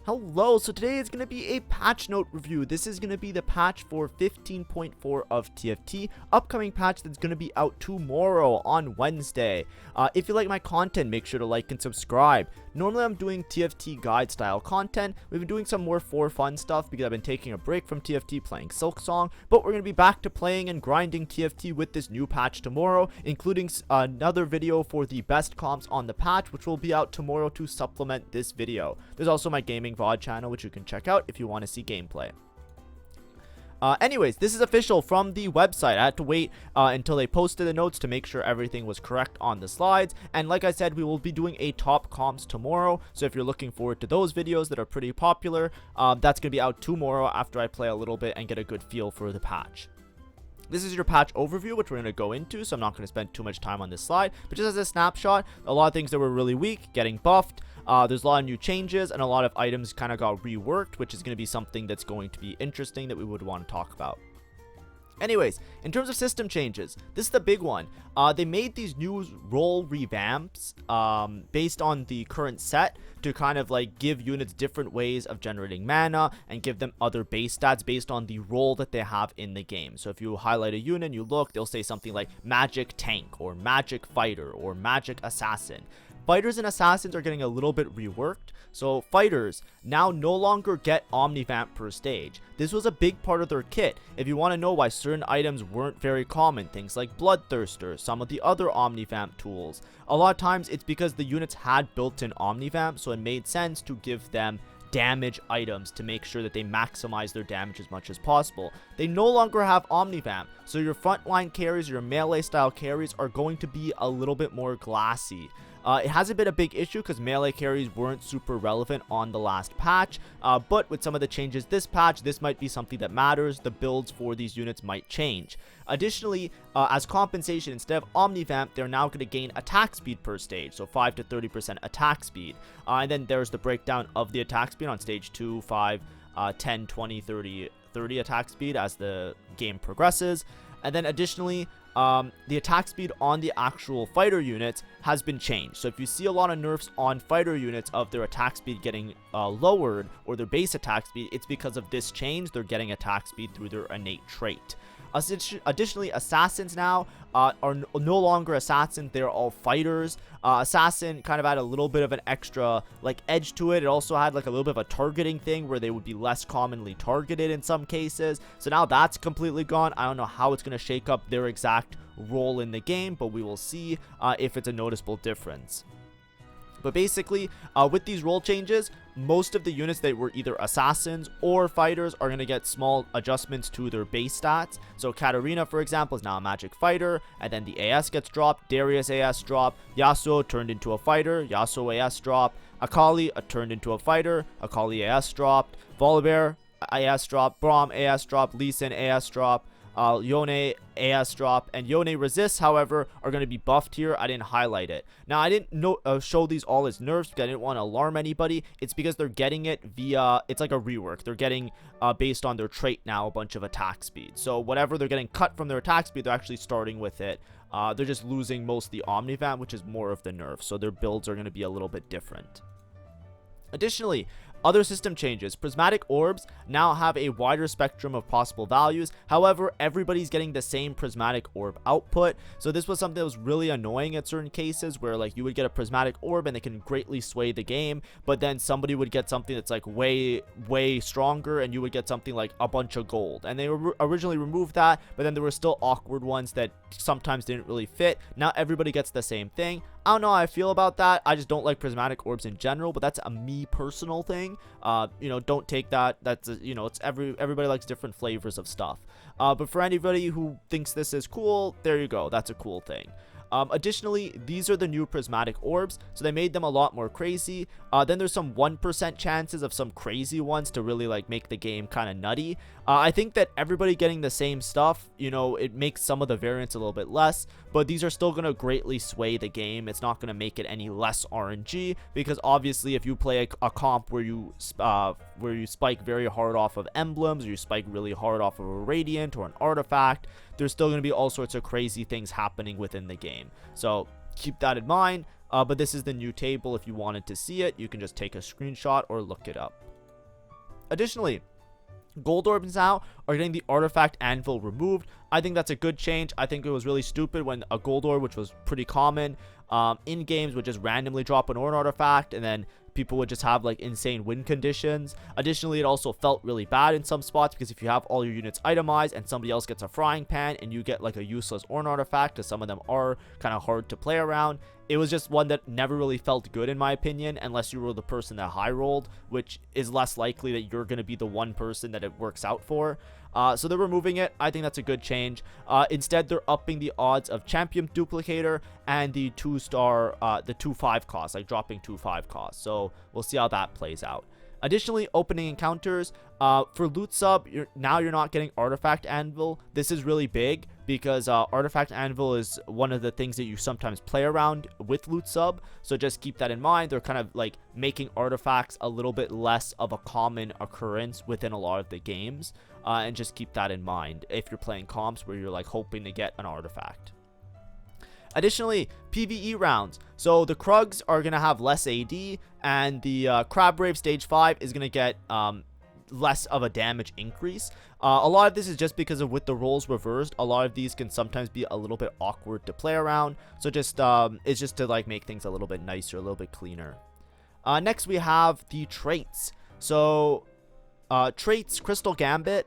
Hello, so today is going to be a patch note review. This is going to be the patch for 15.4 of TFT, upcoming patch that's going to be out tomorrow on Wednesday. If you like my content, make sure to like and subscribe. Normally I'm doing TFT guide style content. We've been doing some more for fun stuff because I've been taking a break from TFT playing Silksong, but we're going to be back to playing and grinding TFT with this new patch tomorrow, including another video for the best comps on the patch, which will be out tomorrow to supplement this video. There's also my gaming VOD channel, which you can check out if you want to see gameplay. Anyways, this is official from the website. I had to wait until they posted the notes to make sure everything was correct on the slides. And like I said, we will be doing a top comps tomorrow. So if you're looking forward to those videos that are pretty popular, that's going to be out tomorrow after I play a little bit and get a good feel for the patch. This is your patch overview, which we're going to go into, so I'm not going to spend too much time on this slide. But just as a snapshot, a lot of things that were really weak getting buffed. There's a lot of new changes, and a lot of items kind of got reworked, which is going to be something that's going to be interesting that we would want to talk about. Anyways, in terms of system changes, this is the big one. They made these new role revamps based on the current set to kind of like give units different ways of generating mana and give them other base stats based on the role that they have in the game. So if you highlight a unit and you look, they'll say something like magic tank or magic fighter or magic assassin. Fighters and assassins are getting a little bit reworked, so fighters now no longer get Omnivamp per stage. This was a big part of their kit. If you want to know why certain items weren't very common, things like Bloodthirster, some of the other Omnivamp tools, a lot of times it's because the units had built-in Omnivamp, so it made sense to give them damage items to make sure that they maximize their damage as much as possible. They no longer have Omnivamp, so your frontline carries, your melee style carries are going to be a little bit more glassy. It hasn't been a big issue because melee carries weren't super relevant on the last patch, but with some of the changes this patch, this might be something that matters. The builds for these units might change. Additionally, as compensation, instead of Omnivamp, they're now going to gain attack speed per stage, so 5 to 30% attack speed. And then there's the breakdown of the attack speed on stage 2, 5, 10, 20, 30 attack speed as the game progresses. And then additionally, the attack speed on the actual fighter units has been changed. So if you see a lot of nerfs on fighter units of their attack speed getting lowered or their base attack speed, it's because of this change. They're getting attack speed through their innate trait. Additionally, assassins now are no longer assassins, they're all fighters. Assassin kind of had a little bit of an extra like edge to it. It also had like a little bit of a targeting thing where they would be less commonly targeted in some cases. So now that's completely gone. I don't know how it's going to shake up their exact role in the game, but we will see if it's a noticeable difference. But basically, with these role changes, most of the units that were either assassins or fighters are going to get small adjustments to their base stats. So Katarina, for example, is now a magic fighter, and then the AS gets dropped, Darius AS drop, Yasuo turned into a fighter, Yasuo AS drop, Akali turned into a fighter, Akali AS dropped, Volibear AS drop, Braum AS drop, Lee Sin AS drop, Yone AS drop, and Yone resists, however, are going to be buffed here. I didn't highlight it. Now, I didn't show these all as nerfs because I didn't want to alarm anybody. It's because they're getting it via, it's like a rework. They're getting, based on their trait now, a bunch of attack speed. So whatever they're getting cut from their attack speed, they're actually starting with it. They're just losing most of the Omnivamp, which is more of the nerf. So their builds are going to be a little bit different. Additionally, other system changes. Prismatic orbs now have a wider spectrum of possible values. However, everybody's getting the same prismatic orb output. So this was something that was really annoying at certain cases where like you would get a prismatic orb and it can greatly sway the game, but then somebody would get something that's like way stronger and you would get something like a bunch of gold. And they originally removed that, but then there were still awkward ones that sometimes didn't really fit. Now everybody gets the same thing. I don't know how I feel about that. I just don't like prismatic orbs in general, but that's a me personal thing. You know, don't take that. That's you know, it's everybody likes different flavors of stuff. But for anybody who thinks this is cool, there you go. That's a cool thing. Additionally, these are the new prismatic orbs, so they made them a lot more crazy. Then there's some 1% chances of some crazy ones to really like make the game kind of nutty. I think that everybody getting the same stuff, you know, it makes some of the variants a little bit less, but these are still going to greatly sway the game. It's not going to make it any less RNG, because obviously if you play a comp where you spike very hard off of emblems, or you spike really hard off of a radiant or an artifact, there's still going to be all sorts of crazy things happening within the game. So keep that in mind. But this is the new table. If you wanted to see it, you can just take a screenshot or look it up. Additionally, gold orbs now are getting the artifact anvil removed. I think that's a good change. I think it was really stupid when a gold orb, which was pretty common in games, would just randomly drop an ore artifact, and then people would just have like insane win conditions. Additionally, it also felt really bad in some spots, because if you have all your units itemized and somebody else gets a frying pan and you get like a useless ore artifact, because some of them are kind of hard to play around, it was just one that never really felt good in my opinion, unless you were the person that high rolled, which is less likely that you're going to be the one person that it works out for. So they're removing it. I think that's a good change. Instead, they're upping the odds of champion duplicator and the 2-star, the 2-5 cost, like dropping 2-5 costs. So we'll see how that plays out. Additionally, opening encounters for loot sub, you're not getting artifact anvil. This is really big because artifact anvil is one of the things that you sometimes play around with loot sub, so just keep that in mind. They're kind of like making artifacts a little bit less of a common occurrence within a lot of the games, and just keep that in mind if you're playing comps where you're like hoping to get an artifact. Additionally, PvE rounds. So the Krugs are going to have less AD, and the Crab Brave Stage 5 is going to get less of a damage increase. A lot of this is just because of with the roles reversed, a lot of these can sometimes be a little bit awkward to play around. So just it's just to like make things a little bit nicer, a little bit cleaner. Next we have the traits. So traits, Crystal Gambit,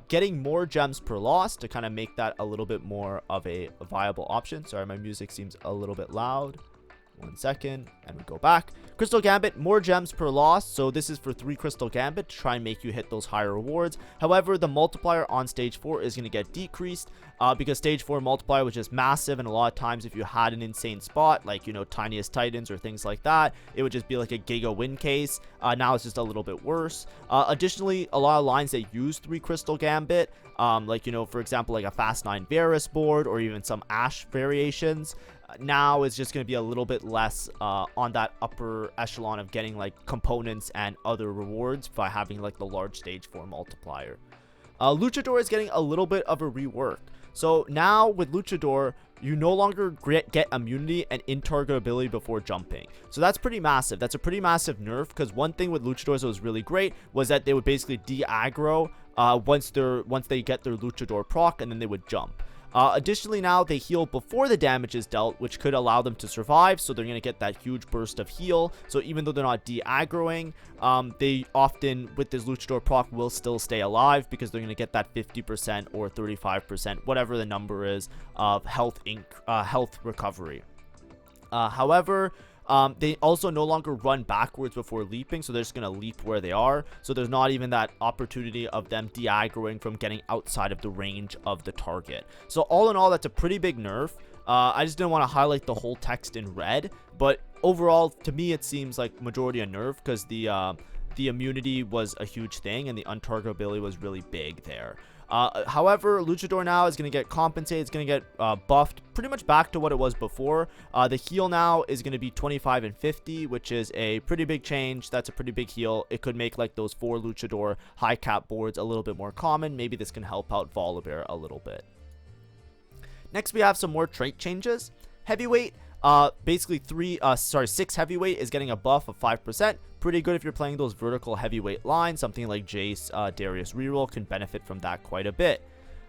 getting more gems per loss to kind of make that a little bit more of a viable option. Sorry, my music seems a little bit loud. 1 second, and we go back. Crystal Gambit, more gems per loss. So this is for 3 Crystal Gambit to try and make you hit those higher rewards. However, the multiplier on stage 4 is going to get decreased because stage 4 multiplier was just massive, and a lot of times if you had an insane spot like, you know, Tiniest Titans or things like that, it would just be like a giga win case. Now it's just a little bit worse. Additionally, a lot of lines that use 3 Crystal Gambit, like, you know, for example, like a Fast 9 Varus board or even some Ash variations, now it's just going to be a little bit less on that upper echelon of getting like components and other rewards by having like the large stage 4 multiplier. Luchador is getting a little bit of a rework. So now with Luchador, you no longer get immunity and in-target ability before jumping. So that's pretty massive. That's a pretty massive nerf, because one thing with Luchadors that was really great was that they would basically de-aggro once they get their Luchador proc, and then they would jump. Additionally, now they heal before the damage is dealt, which could allow them to survive, so they're going to get that huge burst of heal. So even though they're not de-aggroing, they often, with this Luchador proc, will still stay alive because they're going to get that 50% or 35%, whatever the number is, of health recovery. However, they also no longer run backwards before leaping, so they're just going to leap where they are. So there's not even that opportunity of them de-aggroing from getting outside of the range of the target. So all in all, that's a pretty big nerf. I just didn't want to highlight the whole text in red, but overall, to me, it seems like majority a nerf, because the immunity was a huge thing and the untargetability was really big there. However, Luchador now is going to get compensated. It's going to get buffed pretty much back to what it was before. The heal now is going to be 25 and 50, which is a pretty big change. That's a pretty big heal. It could make like those 4 Luchador high cap boards a little bit more common. Maybe this can help out Volibear a little bit. Next, we have some more trait changes. Heavyweight, basically 6 heavyweight is getting a buff of 5%. Pretty good if you're playing those vertical heavyweight lines. Something like Jace, Darius reroll can benefit from that quite a bit.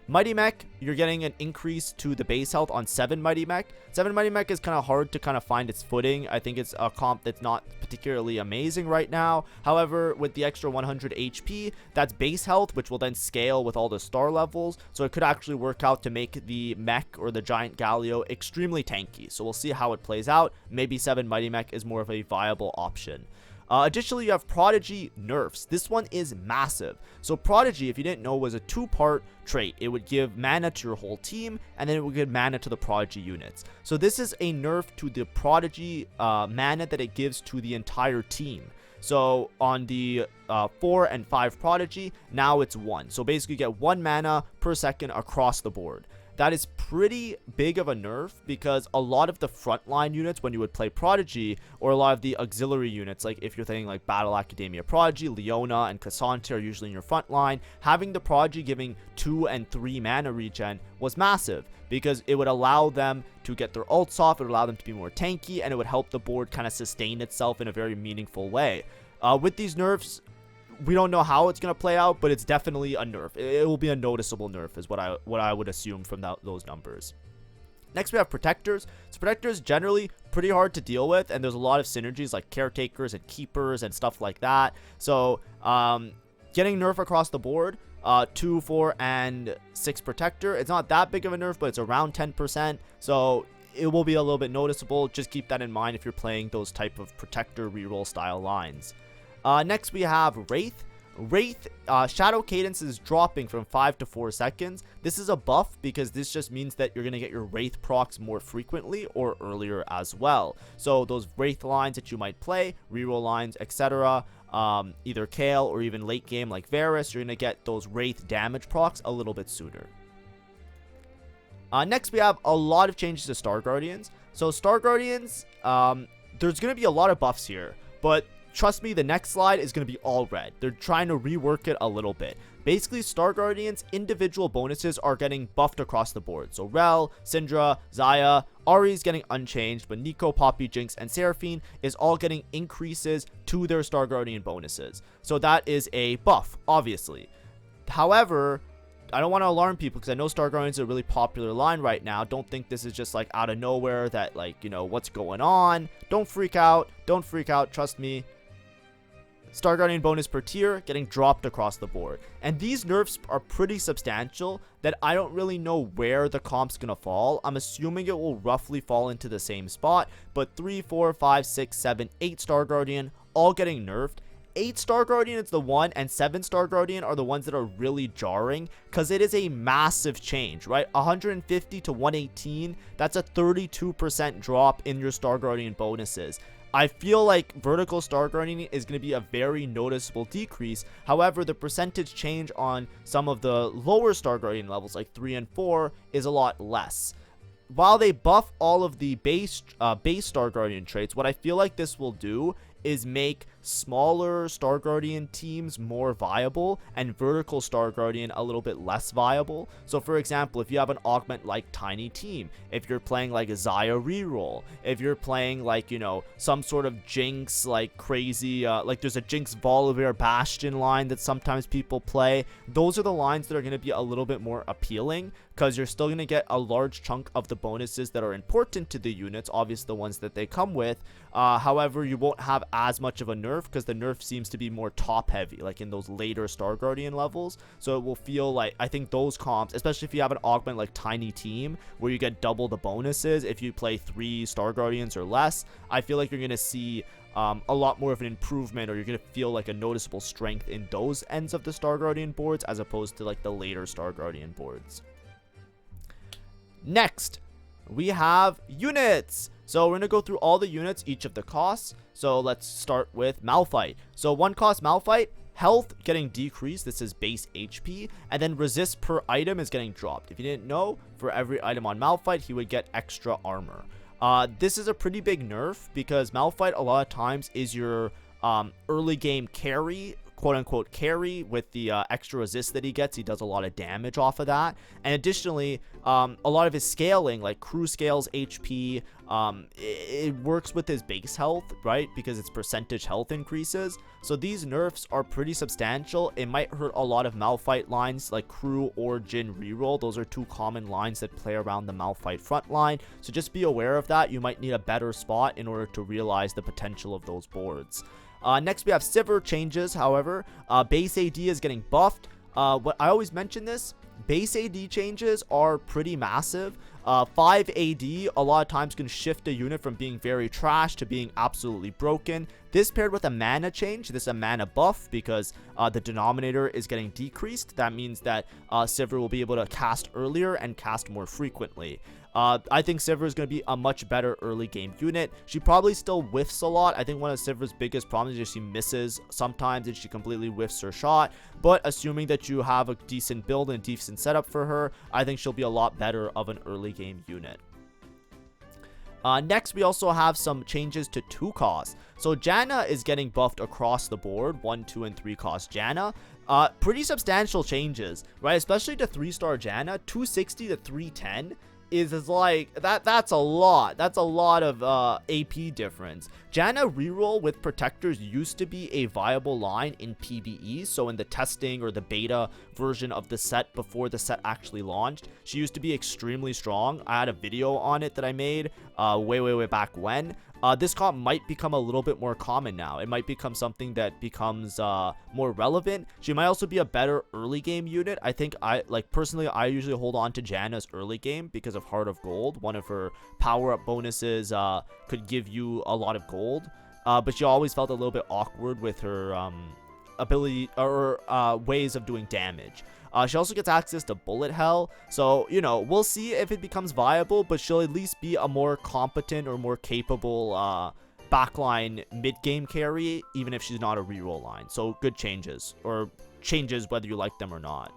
Mighty Mech, you're getting an increase to the base health on 7 Mighty Mech. 7 Mighty Mech is kind of hard to kind of find its footing. I think it's a comp that's not particularly amazing right now. However, with the extra 100 HP, that's base health, which will then scale with all the star levels. So it could actually work out to make the Mech or the Giant Galio extremely tanky. So we'll see how it plays out. Maybe 7 Mighty Mech is more of a viable option. Additionally, you have Prodigy nerfs. This one is massive. So Prodigy, if you didn't know, was a 2-part trait. It would give mana to your whole team, and then it would give mana to the Prodigy units. So this is a nerf to the Prodigy mana that it gives to the entire team. So on the 4 and 5 Prodigy, now it's 1. So basically you get 1 mana per second across the board. That is pretty big of a nerf, because a lot of the frontline units, when you would play Prodigy, or a lot of the auxiliary units, like if you're thinking like Battle Academia Prodigy, Leona and Cassandra are usually in your front line, having the Prodigy giving 2 and 3 mana regen was massive, because it would allow them to get their ults off, it would allow them to be more tanky, and it would help the board kind of sustain itself in a very meaningful way. With these nerfs, we don't know how it's going to play out, but it's definitely a nerf. It will be a noticeable nerf is what I would assume from those numbers. Next, we have protectors. So protectors generally pretty hard to deal with, and there's a lot of synergies like caretakers and keepers and stuff like that. So getting nerf across the board, 2, 4, and 6 protector. It's not that big of a nerf, but it's around 10%. So it will be a little bit noticeable. Just keep that in mind if you're playing those type of protector reroll style lines. Next, we have Wraith. Wraith, Shadow Cadence is dropping from 5 to 4 seconds. This is a buff because this just means that you're going to get your Wraith procs more frequently or earlier as well. So those Wraith lines that you might play, reroll lines, etc., either Kale or even late game like Varus, you're going to get those Wraith damage procs a little bit sooner. Next, we have a lot of changes to Star Guardians. So Star Guardians, there's going to be a lot of buffs here, but trust me, the next slide is going to be all red. They're trying to rework it a little bit. Basically, Star Guardians' individual bonuses are getting buffed across the board. So Rel, Syndra, Xayah, Ahri's getting unchanged, but Nico, Poppy, Jinx, and Seraphine is all getting increases to their Star Guardian bonuses. So that is a buff, obviously. However, I don't want to alarm people because I know Star Guardians are a really popular line right now. Don't think this is just like out of nowhere that like, you know, what's going on. Don't freak out. Don't freak out. Trust me. Star Guardian bonus per tier getting dropped across the board. And these nerfs are pretty substantial that I don't really know where the comp's gonna fall. I'm assuming it will roughly fall into the same spot, but 3, 4, 5, 6, 7, 8 Star Guardian all getting nerfed. 8 Star Guardian is the one, and 7 Star Guardian are the ones that are really jarring because it is a massive change, right? 150 to 118, that's a 32% drop in your Star Guardian bonuses. I feel like vertical Star Guardian is going to be a very noticeable decrease. However, the percentage change on some of the lower Star Guardian levels like 3 and 4 is a lot less. While they buff all of the base Star Guardian traits, what I feel like this will do is make smaller Star Guardian teams more viable and vertical Star Guardian a little bit less viable. So for example, if you have an Augment like Tiny team, if you're playing like a Xayah reroll, if you're playing like, you know, some sort of Jinx like crazy, like there's a Jinx Volibear Bastion line that sometimes people play, those are the lines that are going to be a little bit more appealing because you're still going to get a large chunk of the bonuses that are important to the units, obviously the ones that they come with. However, you won't have as much of a nerf because the nerf seems to be more top heavy, like in those later Star Guardian levels. So it will feel like, I think those comps, especially if you have an Augment like Tiny team where you get double the bonuses if you play 3 Star Guardians or less, I feel like you're going to see a lot more of an improvement, or you're going to feel like a noticeable strength in those ends of the Star Guardian boards as opposed to like the later Star Guardian boards. Next, we have units. So we're going to go through all the units, each of the costs. So let's start with Malphite. So 1 cost Malphite, health getting decreased. This is base HP. And then resist per item is getting dropped. If you didn't know, for every item on Malphite, he would get extra armor. This is a pretty big nerf because Malphite a lot of times is your early game carry, quote unquote carry, with the extra resist that he gets. He does a lot of damage off of that. And additionally, a lot of his scaling, like crew scales HP, it works with his base health, right? Because its percentage health increases. So these nerfs are pretty substantial. It might hurt a lot of Malphite lines like crew or Jhin reroll. Those are 2 common lines that play around the Malphite front line. So just be aware of that. You might need a better spot in order to realize the potential of those boards. Next, we have Sivir changes. However, base AD is getting buffed. What I always mention this, base AD changes are pretty massive. 5 AD a lot of times can shift a unit from being very trash to being absolutely broken. This paired with a mana change, this is a mana buff because the denominator is getting decreased. That means that Sivir will be able to cast earlier and cast more frequently. I think Sivir is going to be a much better early game unit. She probably still whiffs a lot. I think one of Sivir's biggest problems is she misses sometimes and she completely whiffs her shot. But assuming that you have a decent build and decent setup for her, I think she'll be a lot better of an early game unit. Next, we also have some changes to 2 costs. So Janna is getting buffed across the board, 1, 2, and 3 cost Janna. Pretty substantial changes, right? Especially to 3-star Janna, 260 to 310. Is like that's a lot of AP difference. Janna reroll with protectors used to be a viable line in PvE, so in the testing or the beta version of the set before the set actually launched, she used to be extremely strong. I had a video on it that I made way back when. This comp might become a little bit more common now. It might become something that becomes more relevant. She might also be a better early game unit. I think personally, I usually hold on to Janna's early game because of Heart of Gold. One of her power-up bonuses could give you a lot of gold. But she always felt a little bit awkward with her ability or ways of doing damage. She also gets access to bullet hell, so you know, we'll see if it becomes viable, but she'll at least be a more competent or more capable backline mid-game carry, even if she's not a reroll line. So good changes, or changes whether you like them or not.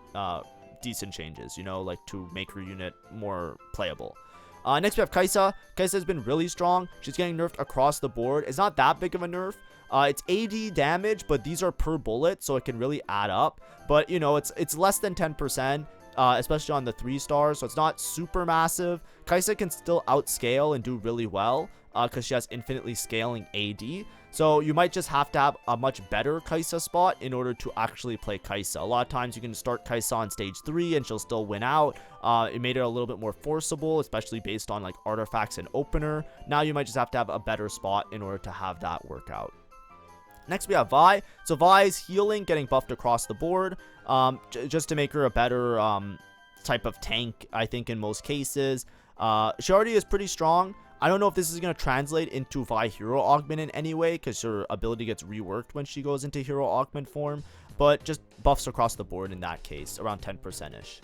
Decent changes, you know, like to make her unit more playable. Next we have Kai'Sa. Kai'Sa has been really strong. She's getting nerfed across the board. It's not that big of a nerf. It's AD damage, but these are per bullet, so it can really add up. But, you know, it's less than 10%, especially on the 3-star, so it's not super massive. Kai'Sa can still outscale and do really well, because she has infinitely scaling AD. So you might just have to have a much better Kai'Sa spot in order to actually play Kai'Sa. A lot of times you can start Kai'Sa on stage 3 and she'll still win out. It made it a little bit more forcible, especially based on like artifacts and opener. Now you might just have to have a better spot in order to have that work out. Next we have Vi. So Vi's healing getting buffed across the board, just to make her a better type of tank, I think, in most cases. She already is pretty strong. I don't know if this is going to translate into Vi Hero Augment in any way, because her ability gets reworked when she goes into Hero Augment form, but just buffs across the board in that case, around 10%-ish.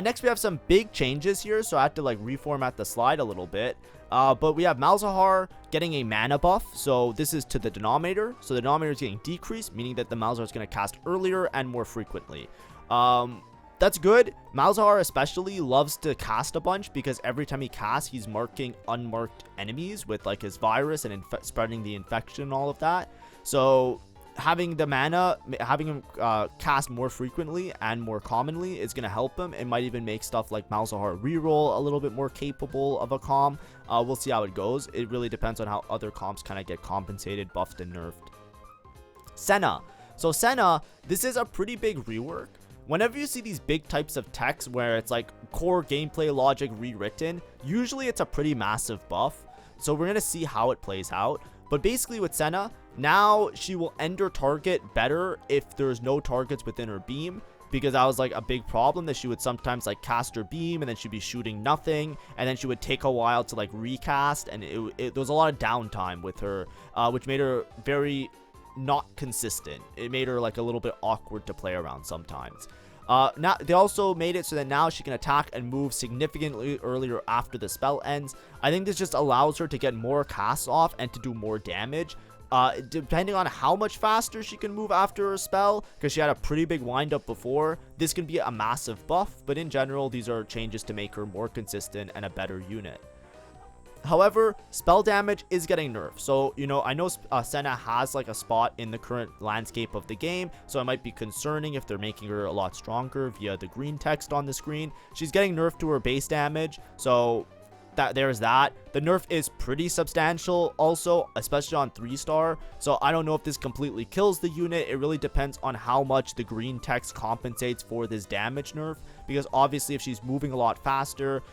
Next, we have some big changes here, so I had to like reformat the slide a little bit. But we have Malzahar getting a mana buff, so this is to the denominator. So the denominator is getting decreased, meaning that the Malzahar is going to cast earlier and more frequently. That's good. Malzahar especially loves to cast a bunch because every time he casts, he's marking unmarked enemies with like his virus and spreading the infection and all of that. So having the mana, having him cast more frequently and more commonly is going to help him. It might even make stuff like Malzahar reroll a little bit more capable of a comp. We'll see how it goes. It really depends on how other comps kind of get compensated, buffed, and nerfed. Senna. So Senna, this is a pretty big rework. Whenever you see these big types of text where it's like core gameplay logic rewritten, usually it's a pretty massive buff. So we're going to see how it plays out. But basically with Senna, now she will end her target better if there's no targets within her beam, because that was like a big problem, that she would sometimes like cast her beam and then she'd be shooting nothing, and then she would take a while to like recast, and there was a lot of downtime with her, which made her very not consistent. It made her like a little bit awkward to play around sometimes. Now they also made it so that now she can attack and move significantly earlier after the spell ends. I think this just allows her to get more casts off and to do more damage. Depending on how much faster she can move after her spell, because she had a pretty big windup before, this can be a massive buff, but in general, these are changes to make her more consistent and a better unit. However, spell damage is getting nerfed. So, you know, I know Senna has like a spot in the current landscape of the game, so it might be concerning if they're making her a lot stronger via the green text on the screen. She's getting nerfed to her base damage, so there's that. The nerf is pretty substantial also, especially on 3-star. So I don't know if this completely kills the unit. It really depends on how much the green text compensates for this damage nerf. Because obviously if she's moving a lot faster,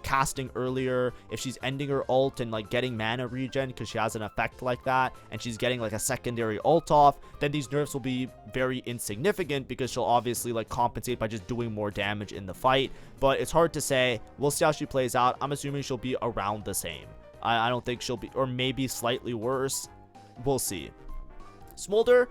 casting earlier, if she's ending her ult and like getting mana regen because she has an effect like that, and she's getting like a secondary ult off, then these nerfs will be very insignificant because she'll obviously like compensate by just doing more damage in the fight. But it's hard to say. We'll see how she plays out. I'm assuming she'll be around the same. I don't think she'll be, or maybe slightly worse. We'll see. Smolder.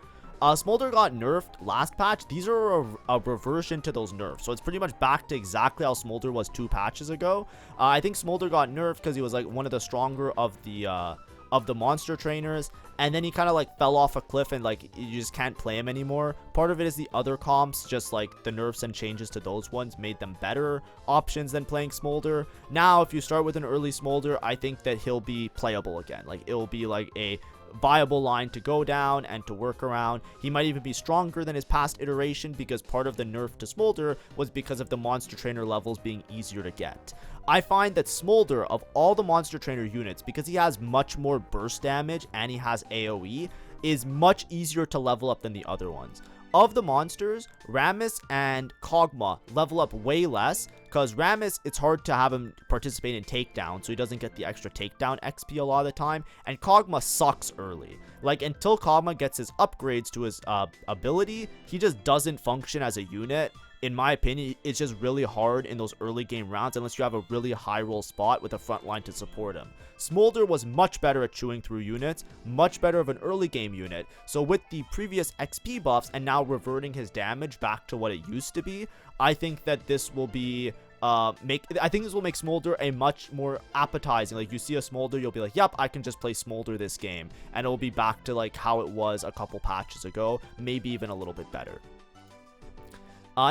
Smolder got nerfed last patch. These are a reversion to those nerfs. So it's pretty much back to exactly how Smolder was 2 patches ago. I think Smolder got nerfed because he was like one of the stronger of the monster trainers, and then he kind of like fell off a cliff and like you just can't play him anymore. Part of it is the other comps, just like the nerfs and changes to those ones made them better options than playing Smolder. Now if you start with an early Smolder, I think that he'll be playable again. Like it'll be like a viable line to go down and to work around. He might even be stronger than his past iteration because part of the nerf to Smolder was because of the monster trainer levels being easier to get. I find that Smolder, of all the monster trainer units, because he has much more burst damage and he has AoE, is much easier to level up than the other ones. Of the monsters, Rammus and Kog'Maw level up way less, because Rammus, it's hard to have him participate in takedown, so he doesn't get the extra takedown XP a lot of the time, and Kog'Maw sucks early. Like, until Kog'Maw gets his upgrades to his ability, he just doesn't function as a unit. In my opinion, it's just really hard in those early game rounds unless you have a really high roll spot with a front line to support him. Smolder was much better at chewing through units, much better of an early game unit. So with the previous XP buffs and now reverting his damage back to what it used to be, I think that this will be I think this will make Smolder a much more appetizing. Like, you see a Smolder, you'll be like, yep, I can just play Smolder this game, and it'll be back to like how it was a couple patches ago, maybe even a little bit better.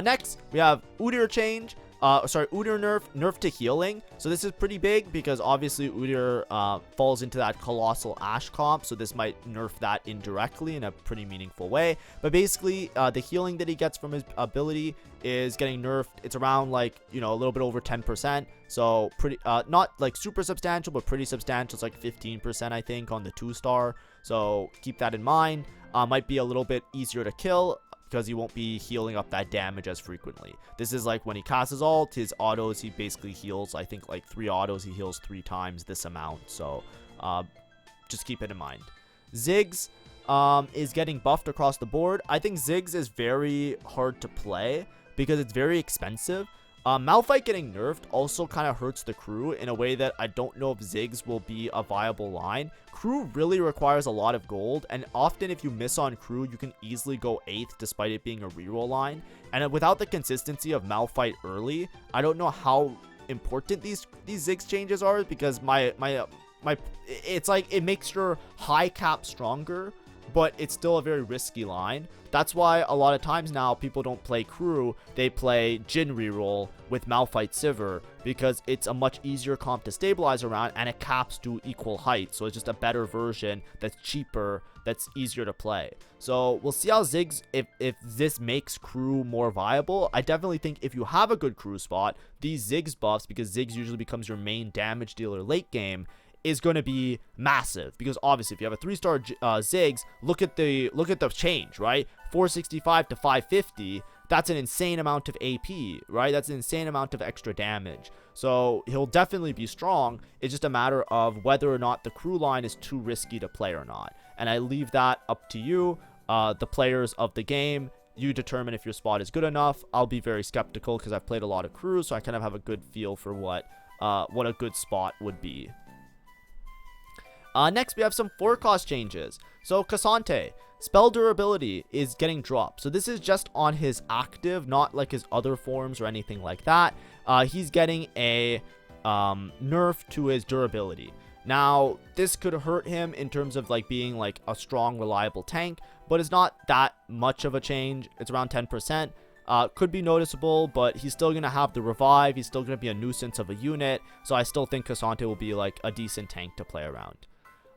Next, we have Udyr change. Udyr nerf to healing. So this is pretty big because obviously Udyr falls into that Colossal Ash comp, so this might nerf that indirectly in a pretty meaningful way. But basically, the healing that he gets from his ability is getting nerfed. It's around like, you know, a little bit over 10%. So pretty, not like super substantial, but pretty substantial. It's like 15%, I think, on the 2-star. So keep that in mind. Might be a little bit easier to kill, because he won't be healing up that damage as frequently. This is like when he casts his ult, his autos, he basically heals, I think like 3 autos, he heals 3 times this amount. So just keep it in mind. Ziggs is getting buffed across the board. I think Ziggs is very hard to play because it's very expensive. Malphite getting nerfed also kind of hurts the crew in a way that I don't know if Ziggs will be a viable line. Crew really requires a lot of gold, and often if you miss on crew, you can easily go 8th despite it being a reroll line. And without the consistency of Malphite early, I don't know how important these Ziggs changes are, because it's like it makes your high cap stronger, but it's still a very risky line. That's why a lot of times now people don't play crew, they play Jhin reroll with Malphite Sivir, because it's a much easier comp to stabilize around and it caps to equal height. So it's just a better version that's cheaper, that's easier to play. So we'll see how Ziggs, if this makes crew more viable. I definitely think if you have a good crew spot, these Ziggs buffs, because Ziggs usually becomes your main damage dealer late game, is going to be massive, because obviously if you have a 3-star Ziggs, look at the change, right? 465 to 550, that's an insane amount of AP, right? That's an insane amount of extra damage. So he'll definitely be strong. It's just a matter of whether or not the crew line is too risky to play or not, and I leave that up to you, the players of the game. You determine if your spot is good enough. I'll be very skeptical because I've played a lot of crew, so I kind of have a good feel for what a good spot would be. Next, we have some 4-cost changes. So K'Sante, spell durability is getting dropped. So this is just on his active, not like his other forms or anything like that. He's getting a nerf to his durability. Now, this could hurt him in terms of like being like a strong, reliable tank, but it's not that much of a change. It's around 10%. Could be noticeable, but he's still going to have the revive. He's still going to be a nuisance of a unit. So I still think K'Sante will be like a decent tank to play around.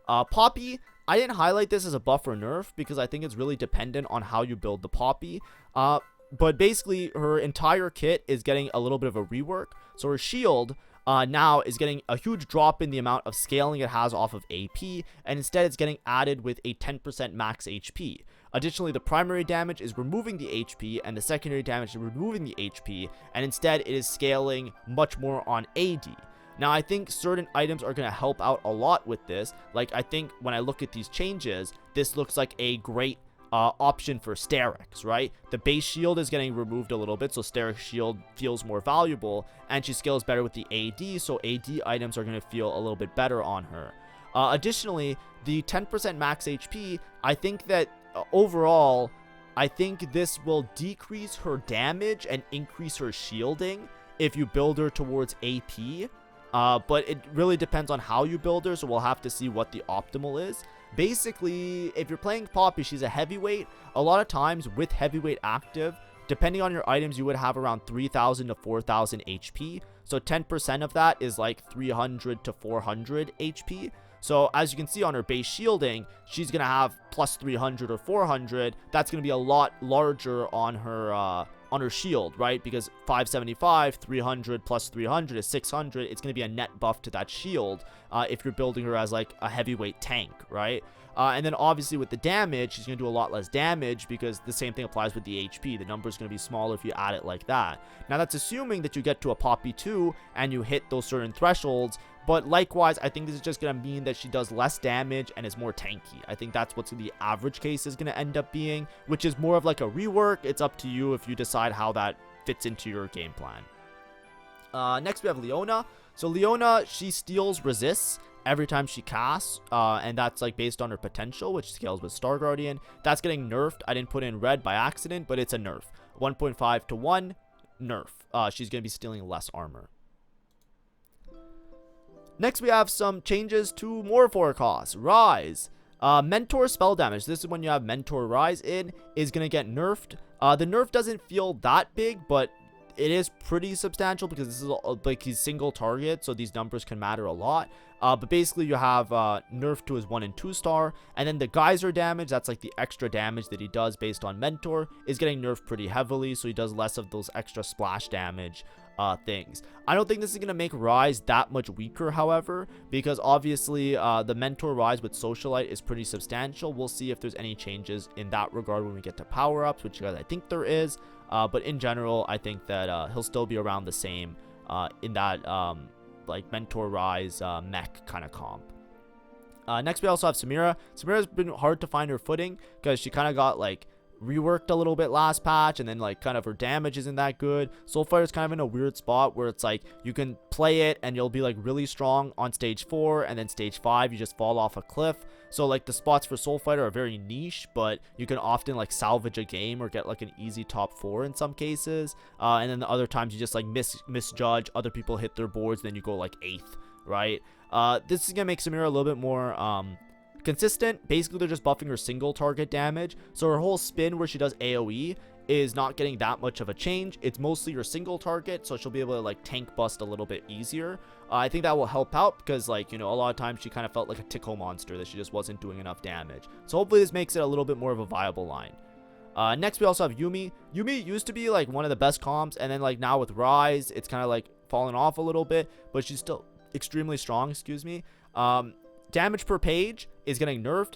Poppy, I didn't highlight this as a buff or nerf because I think it's really dependent on how you build the Poppy. But basically, her entire kit is getting a little bit of a rework. So her shield now is getting a huge drop in the amount of scaling it has off of AP, and instead it's getting added with a 10% max HP. Additionally, the primary damage is removing the HP, and the secondary damage is removing the HP, and instead it is scaling much more on AD. Now, I think certain items are going to help out a lot with this. Like, I think when I look at these changes, this looks like a great option for Sterix, right? The base shield is getting removed a little bit, so Sterix shield feels more valuable, and she scales better with the AD, so AD items are going to feel a little bit better on her. Additionally, the 10% max HP, I think that overall, I think this will decrease her damage and increase her shielding if you build her towards AP. But it really depends on how you build her, so we'll have to see what the optimal is. Basically, if you're playing Poppy, she's a heavyweight. A lot of times with heavyweight active, depending on your items, you would have around 3,000 to 4,000 HP. So 10% of that is like 300 to 400 HP. So as you can see on her base shielding, she's going to have plus 300 or 400. That's going to be a lot larger on her shield, right? Because 575, 300 plus 300 is 600. It's going to be a net buff to that shield if you're building her as like a heavyweight tank, right? And then obviously with the damage, she's going to do a lot less damage because the same thing applies with the HP. The number is going to be smaller if you add it like that. Now that's assuming that you get to a Poppy 2 and you hit those certain thresholds. But likewise, I think this is just going to mean that she does less damage and is more tanky. I think that's what the average case is going to end up being, which is more of like a rework. It's up to you if you decide how that fits into your game plan. Next, we have Leona. So Leona, she steals resists every time she casts, and that's like based on her potential, which scales with Star Guardian. That's getting nerfed. I didn't put in red by accident, but it's a nerf. 1.5 to 1 nerf. She's going to be stealing less armor. Next, we have some changes to more forecasts. Rise. Mentor spell damage. This is when you have Mentor Rise in, is going to get nerfed. The nerf doesn't feel that big, but it is pretty substantial because this is like he's single target, so these numbers can matter a lot. But basically you have nerf to his 1 and 2 star, and then the geyser damage, that's like the extra damage that he does based on Mentor, is getting nerfed pretty heavily, so he does less of those extra splash damage things. I don't think this is going to make Rise that much weaker, however, because obviously the Mentor Rise with Socialite is pretty substantial. We'll see if there's any changes in that regard when we get to power-ups, which I think there is. But in general, I think that he'll still be around the same in that like Mentor Rise mech kind of comp. Next, we also have Samira. Samira's been hard to find her footing because she kind of got like reworked a little bit last patch, and then like kind of her damage isn't that good. Soulfighter's kind of in a weird spot where it's like you can play it and you'll be like really strong on stage 4, and then stage 5 you just fall off a cliff. So like the spots for Soulfighter are very niche, but you can often like salvage a game or get like an easy top 4 in some cases, and then the other times you just like misjudge, other people hit their boards, then you go like 8th, right? This is gonna make Samira a little bit more consistent. Basically they're just buffing her single target damage, so her whole spin where she does AoE is not getting that much of a change. It's mostly her single target, so she'll be able to like tank bust a little bit easier. I think that will help out because, like, you know, a lot of times she kind of felt like a tickle monster that she just wasn't doing enough damage. So hopefully this makes it a little bit more of a viable line. Next, we also have Yumi. Yumi used to be like one of the best comps, and then like now with Rise it's kind of like fallen off a little bit, but she's still extremely strong. Excuse me. Damage per page is getting nerfed.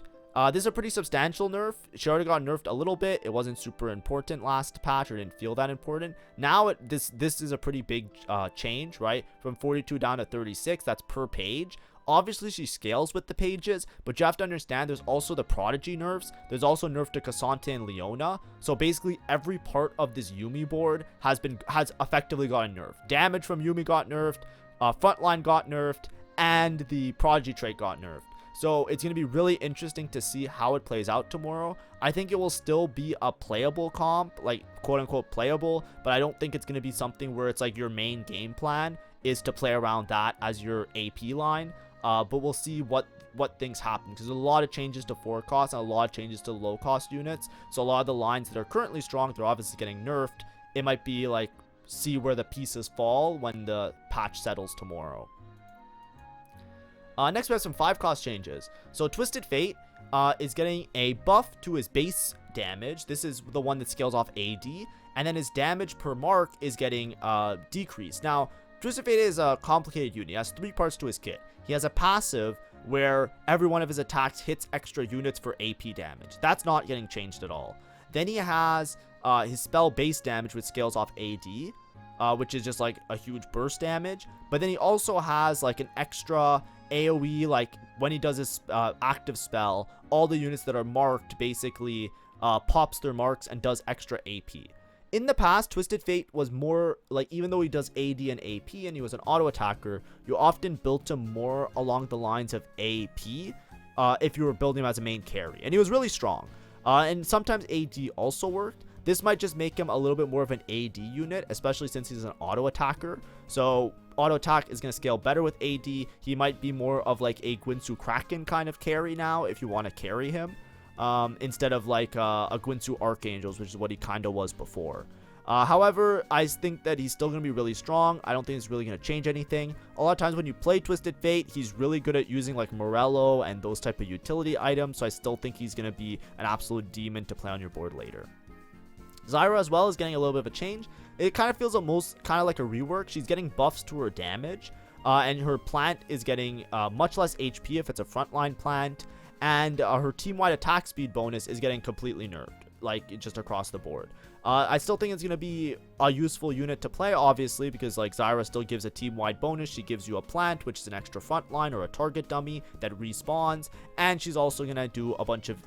This is a pretty substantial nerf. She already got nerfed a little bit. It wasn't super important last patch, or didn't feel that important. Now this is a pretty big change, right? From 42 down to 36. That's per page. Obviously she scales with the pages, but you have to understand there's also the Prodigy nerfs. There's also nerf to Cassandra and Leona. So basically every part of this Yumi board has effectively gotten nerfed. Damage from Yumi got nerfed, frontline got nerfed, and the Prodigy trait got nerfed. So it's going to be really interesting to see how it plays out tomorrow. I think it will still be a playable comp, like quote unquote playable, but I don't think it's going to be something where it's like your main game plan is to play around that as your AP line. But we'll see what things happen, because there's a lot of changes to forecast and a lot of changes to low cost units. So a lot of the lines that are currently strong, they're obviously getting nerfed. It might be like see where the pieces fall when the patch settles tomorrow. Next, we have some 5-cost changes. So Twisted Fate is getting a buff to his base damage. This is the one that scales off AD. And then his damage per mark is getting decreased. Now, Twisted Fate is a complicated unit. He has 3 parts to his kit. He has a passive where every one of his attacks hits extra units for AP damage. That's not getting changed at all. Then he has his spell base damage, which scales off AD, which is just like a huge burst damage. But then he also has like an extra AoE, like when he does his active spell, all the units that are marked basically pops their marks and does extra AP. In the past, Twisted Fate was more like, even though he does AD and AP and he was an auto attacker, you often built him more along the lines of AP if you were building him as a main carry, and he was really strong. And sometimes AD also worked. This might just make him a little bit more of an AD unit, especially since he's an auto attacker. So auto attack is going to scale better with AD. He might be more of like a Gwinsu Kraken kind of carry now if you want to carry him, instead of like a Gwinsu Archangels, which is what he kind of was before. However, I think that he's still going to be really strong. I don't think it's really going to change anything. A lot of times when you play Twisted Fate, he's really good at using like Morello and those type of utility items. So I still think he's going to be an absolute demon to play on your board later. Zyra as well is getting a little bit of a change. It kind of feels almost kind of like a rework. She's getting buffs to her damage. And her plant is getting much less HP if it's a frontline plant. And her team-wide attack speed bonus is getting completely nerfed, like just across the board. I still think it's going to be a useful unit to play, obviously, because like Zyra still gives a team-wide bonus. She gives you a plant, which is an extra frontline or a target dummy that respawns. And she's also going to do a bunch of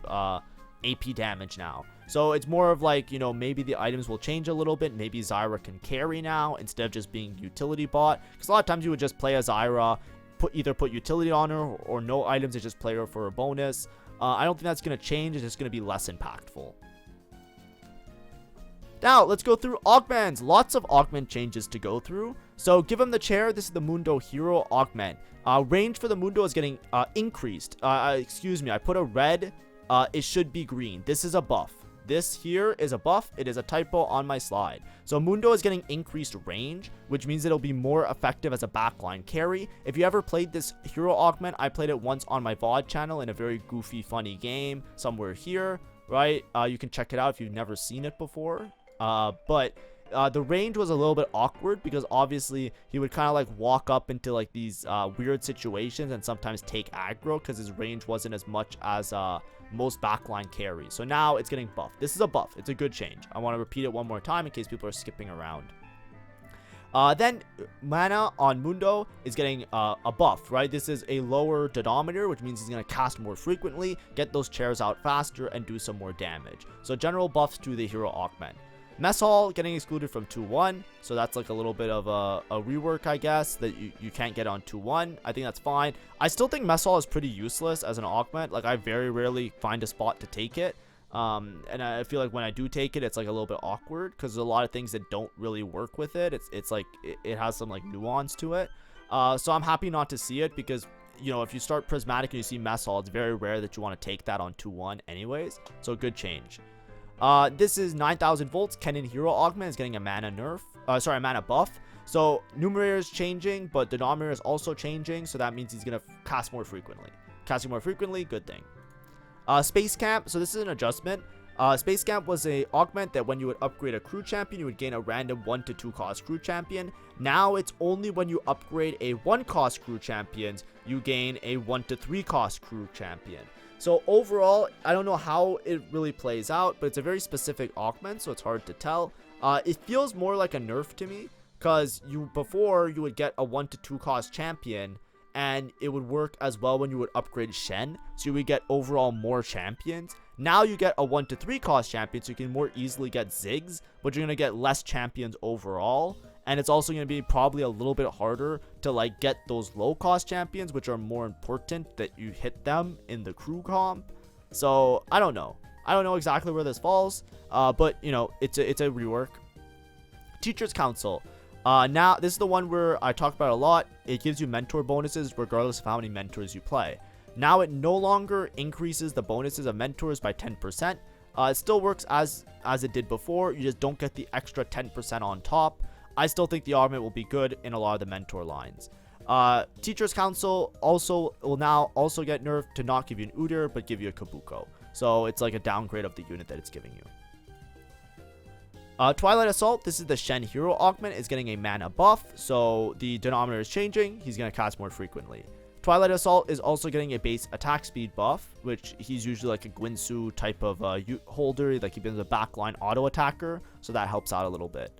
AP damage now. So it's more of like, you know, maybe the items will change a little bit. Maybe Zyra can carry now instead of just being utility bot. Because a lot of times you would just play a Zyra, either put utility on her or no items and just play her for a bonus. I don't think that's going to change. It's just going to be less impactful. Now, let's go through augments. Lots of augment changes to go through. So, give him the chair. This is the Mundo Hero augment. Range for the Mundo is getting increased. Excuse me, I put a red. It should be green. This is a buff. This here is a buff. It is a typo on my slide. So, Mundo is getting increased range, which means it'll be more effective as a backline carry. If you ever played this hero augment, I played it once on my VOD channel in a very goofy, funny game somewhere here, right? You can check it out if you've never seen it before. But the range was a little bit awkward because obviously he would kind of like walk up into like these weird situations and sometimes take aggro because his range wasn't as much as most backline carries. So now it's getting buffed. This is a buff. It's a good change. I want to repeat it one more time in case people are skipping around. Then mana on Mundo is getting a buff, right? This is a lower denominator, which means he's going to cast more frequently, get those chairs out faster, and do some more damage. So general buffs to the hero augment. Mess Hall getting excluded from 2-1, so that's like a little bit of a rework, I guess, that you can't get on 2-1. I think that's fine. I still think Mess Hall is pretty useless as an augment. Like, I very rarely find a spot to take it. And I feel like when I do take it, it's like a little bit awkward because there's a lot of things that don't really work with it. It's like it has some like nuance to it. So I'm happy not to see it because, you know, if you start Prismatic and you see Mess Hall, it's very rare that you want to take that on 2-1 anyways. So good change. This is 9,000 volts. Kennen Hero Augment is getting a mana nerf. A mana buff. So numerator is changing, but denominator is also changing. So that means he's gonna cast more frequently. Casting more frequently, good thing. Space Camp. So this is an adjustment. Space Camp was a augment that when you would upgrade a crew champion, you would gain a random 1 to 2 cost crew champion. Now it's only when you upgrade a 1 cost crew champions, you gain a 1 to 3 cost crew champion. So overall, I don't know how it really plays out, but it's a very specific augment, so it's hard to tell. It feels more like a nerf to me, because before you would get a 1 to 2 cost champion, and it would work as well when you would upgrade Shen, so you would get overall more champions. Now you get a 1 to 3 cost champion, so you can more easily get Ziggs, but you're going to get less champions overall. And it's also going to be probably a little bit harder to like get those low cost champions, which are more important that you hit them in the crew comp. So I don't know. I don't know exactly where this falls. But you know, it's a rework. Teachers Council. Now this is the one where I talked about a lot. It gives you mentor bonuses regardless of how many mentors you play. Now it no longer increases the bonuses of mentors by 10%. It still works as it did before. You just don't get the extra 10% on top. I still think the augment will be good in a lot of the mentor lines. Teachers Council will now also get nerfed to not give you an Udyr, but give you a Kabuko. So it's like a downgrade of the unit that it's giving you. Twilight Assault, this is the Shen Hero augment, is getting a mana buff. So the denominator is changing. He's going to cast more frequently. Twilight Assault is also getting a base attack speed buff, which he's usually like a Gwinsu type of holder. Like he becomes a backline auto attacker. So that helps out a little bit.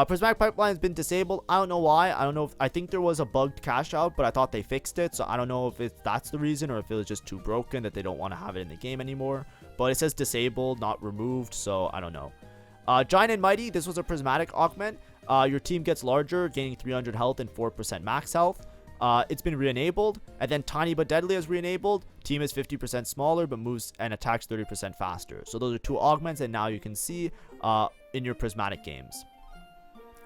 Prismatic Pipeline has been disabled. I don't know why. I think there was a bugged cash out, but I thought they fixed it. So I don't know if that's the reason or if it was just too broken that they don't want to have it in the game anymore. But it says disabled, not removed. So I don't know. Giant and Mighty. This was a Prismatic augment. Your team gets larger, gaining 300 health and 4% max health. It's been re-enabled. And then Tiny but Deadly is re-enabled. Team is 50% smaller but moves and attacks 30% faster. So those are two augments that now you can see in your Prismatic games.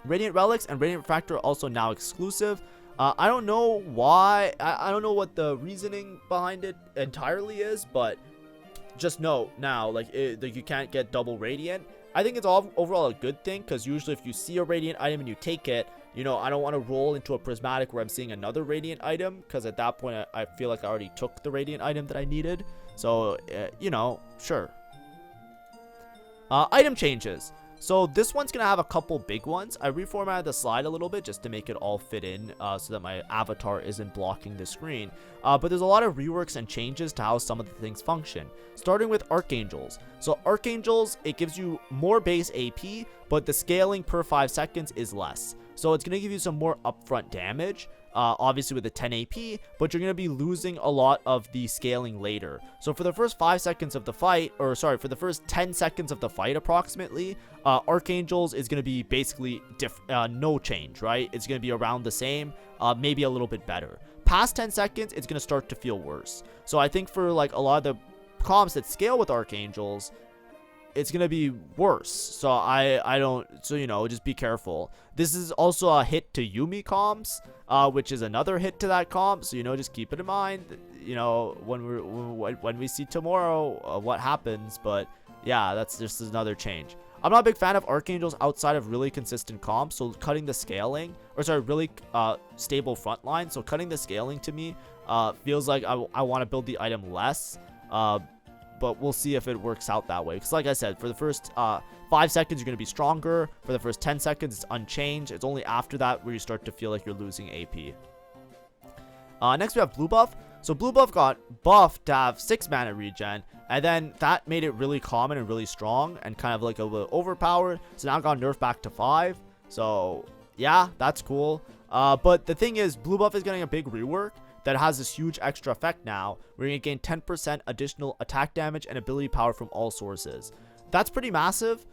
Radiant Relics and Radiant Refractor are also now exclusive. I don't know why. I don't know what the reasoning behind it entirely is, but just know now, like, you can't get double radiant. I think it's all overall a good thing, because usually if you see a radiant item and you take it, you know, I don't want to roll into a prismatic where I'm seeing another radiant item, because at that point I feel like I already took the radiant item that I needed. So you know, sure. Item changes. So this one's gonna have a couple big ones. I reformatted the slide a little bit just to make it all fit in, so that my avatar isn't blocking the screen. But there's a lot of reworks and changes to how some of the things function, starting with Archangels. So Archangels, it gives you more base AP, but the scaling per 5 seconds is less. So it's going to give you some more upfront damage, obviously with the 10 AP, but you're going to be losing a lot of the scaling later. So for the first 5 seconds of the fight, or sorry, for the first 10 seconds of the fight approximately, Archangels is going to be basically no change, right? It's going to be around the same, maybe a little bit better. Past 10 seconds, it's going to start to feel worse. So I think for like a lot of the comps that scale with Archangels, it's gonna be worse. So I don't, so you know, just be careful. This is also a hit to Yumi comps, which is another hit to that comp, so you know, just keep it in mind, you know, when we see tomorrow what happens. But yeah, that's just another change. I'm not a big fan of Archangels outside of really consistent comps, so cutting the scaling, or sorry, really stable front line, so cutting the scaling to me feels like I want to build the item less, but we'll see if it works out that way. Because like I said, for the first 5 seconds, you're going to be stronger. For the first 10 seconds, it's unchanged. It's only after that where you start to feel like you're losing AP. Next, we have Blue Buff. So Blue Buff got buffed to have 6 mana regen, and then that made it really common and really strong, and kind of like a little overpowered. So now it got nerfed back to 5. So yeah, that's cool. But the thing is, Blue Buff is getting a big rework that has this huge extra effect now. We're going to gain 10% additional attack damage and ability power from all sources. That's pretty massive.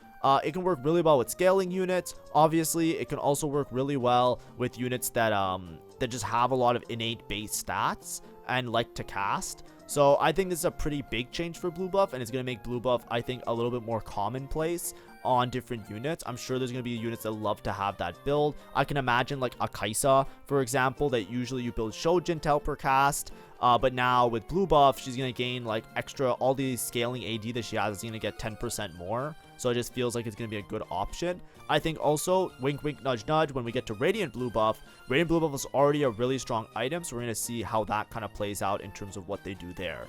It can work really well with scaling units. Obviously, it can also work really well with units that just have a lot of innate base stats and like to cast. So I think this is a pretty big change for Blue Buff, and it's going to make Blue Buff, I think, a little bit more commonplace on different units. I'm sure there's going to be units that love to have that build. I can imagine like a Kaisa, for example, that usually you build Shojin to help her cast, but now with Blue Buff, she's going to gain like extra, all the scaling AD that she has is going to get 10% more. So it just feels like it's going to be a good option. I think also, wink wink nudge nudge, when we get to Radiant Blue Buff is already a really strong item, so we're going to see how that kind of plays out in terms of what they do there.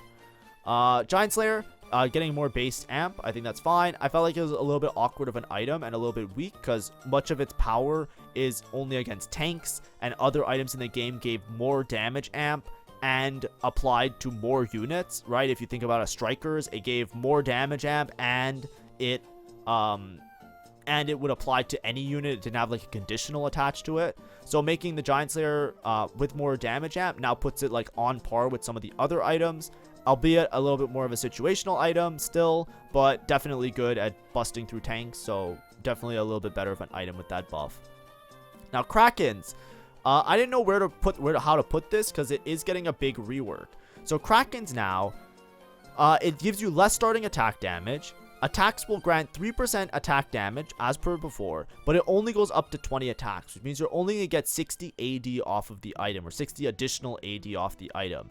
Giant Slayer, getting more base amp, I think that's fine. I felt like it was a little bit awkward of an item and a little bit weak, because much of its power is only against tanks, and other items in the game gave more damage amp and applied to more units, right? If you think about a Strikers, it gave more damage amp, and it would apply to any unit. It didn't have like a conditional attached to it. So making the Giant Slayer with more damage amp now puts it like on par with some of the other items, albeit a little bit more of a situational item still, but definitely good at busting through tanks. So definitely a little bit better of an item with that buff. Now Krakens, I didn't know how to put this, because it is getting a big rework. So Krakens now, it gives you less starting attack damage. Attacks will grant 3% attack damage as per before, but it only goes up to 20 attacks, which means you're only going to get 60 AD off of the item, or 60 additional AD off the item.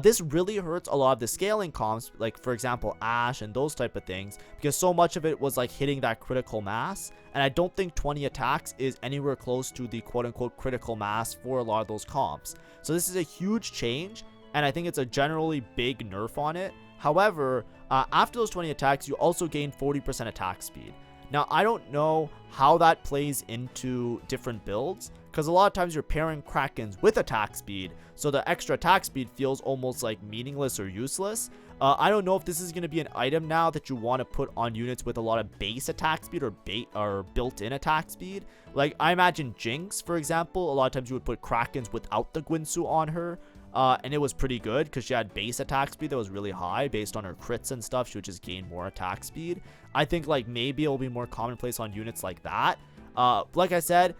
This really hurts a lot of the scaling comps, like for example Ashe and those type of things, because so much of it was like hitting that critical mass, and I don't think 20 attacks is anywhere close to the quote-unquote critical mass for a lot of those comps. So this is a huge change, and I think it's a generally big nerf on it. However, after those 20 attacks, you also gain 40% attack speed. Now, I don't know how that plays into different builds, because a lot of times you're pairing Krakens with attack speed, so the extra attack speed feels almost like meaningless or useless. I don't know if this is going to be an item now that you want to put on units with a lot of base attack speed or built-in attack speed. Like, I imagine Jinx, for example, a lot of times you would put Krakens without the Guinsoo on her. And it was pretty good because she had base attack speed that was really high based on her crits and stuff. She would just gain more attack speed. I think like maybe it'll be more commonplace on units like that. Like I said,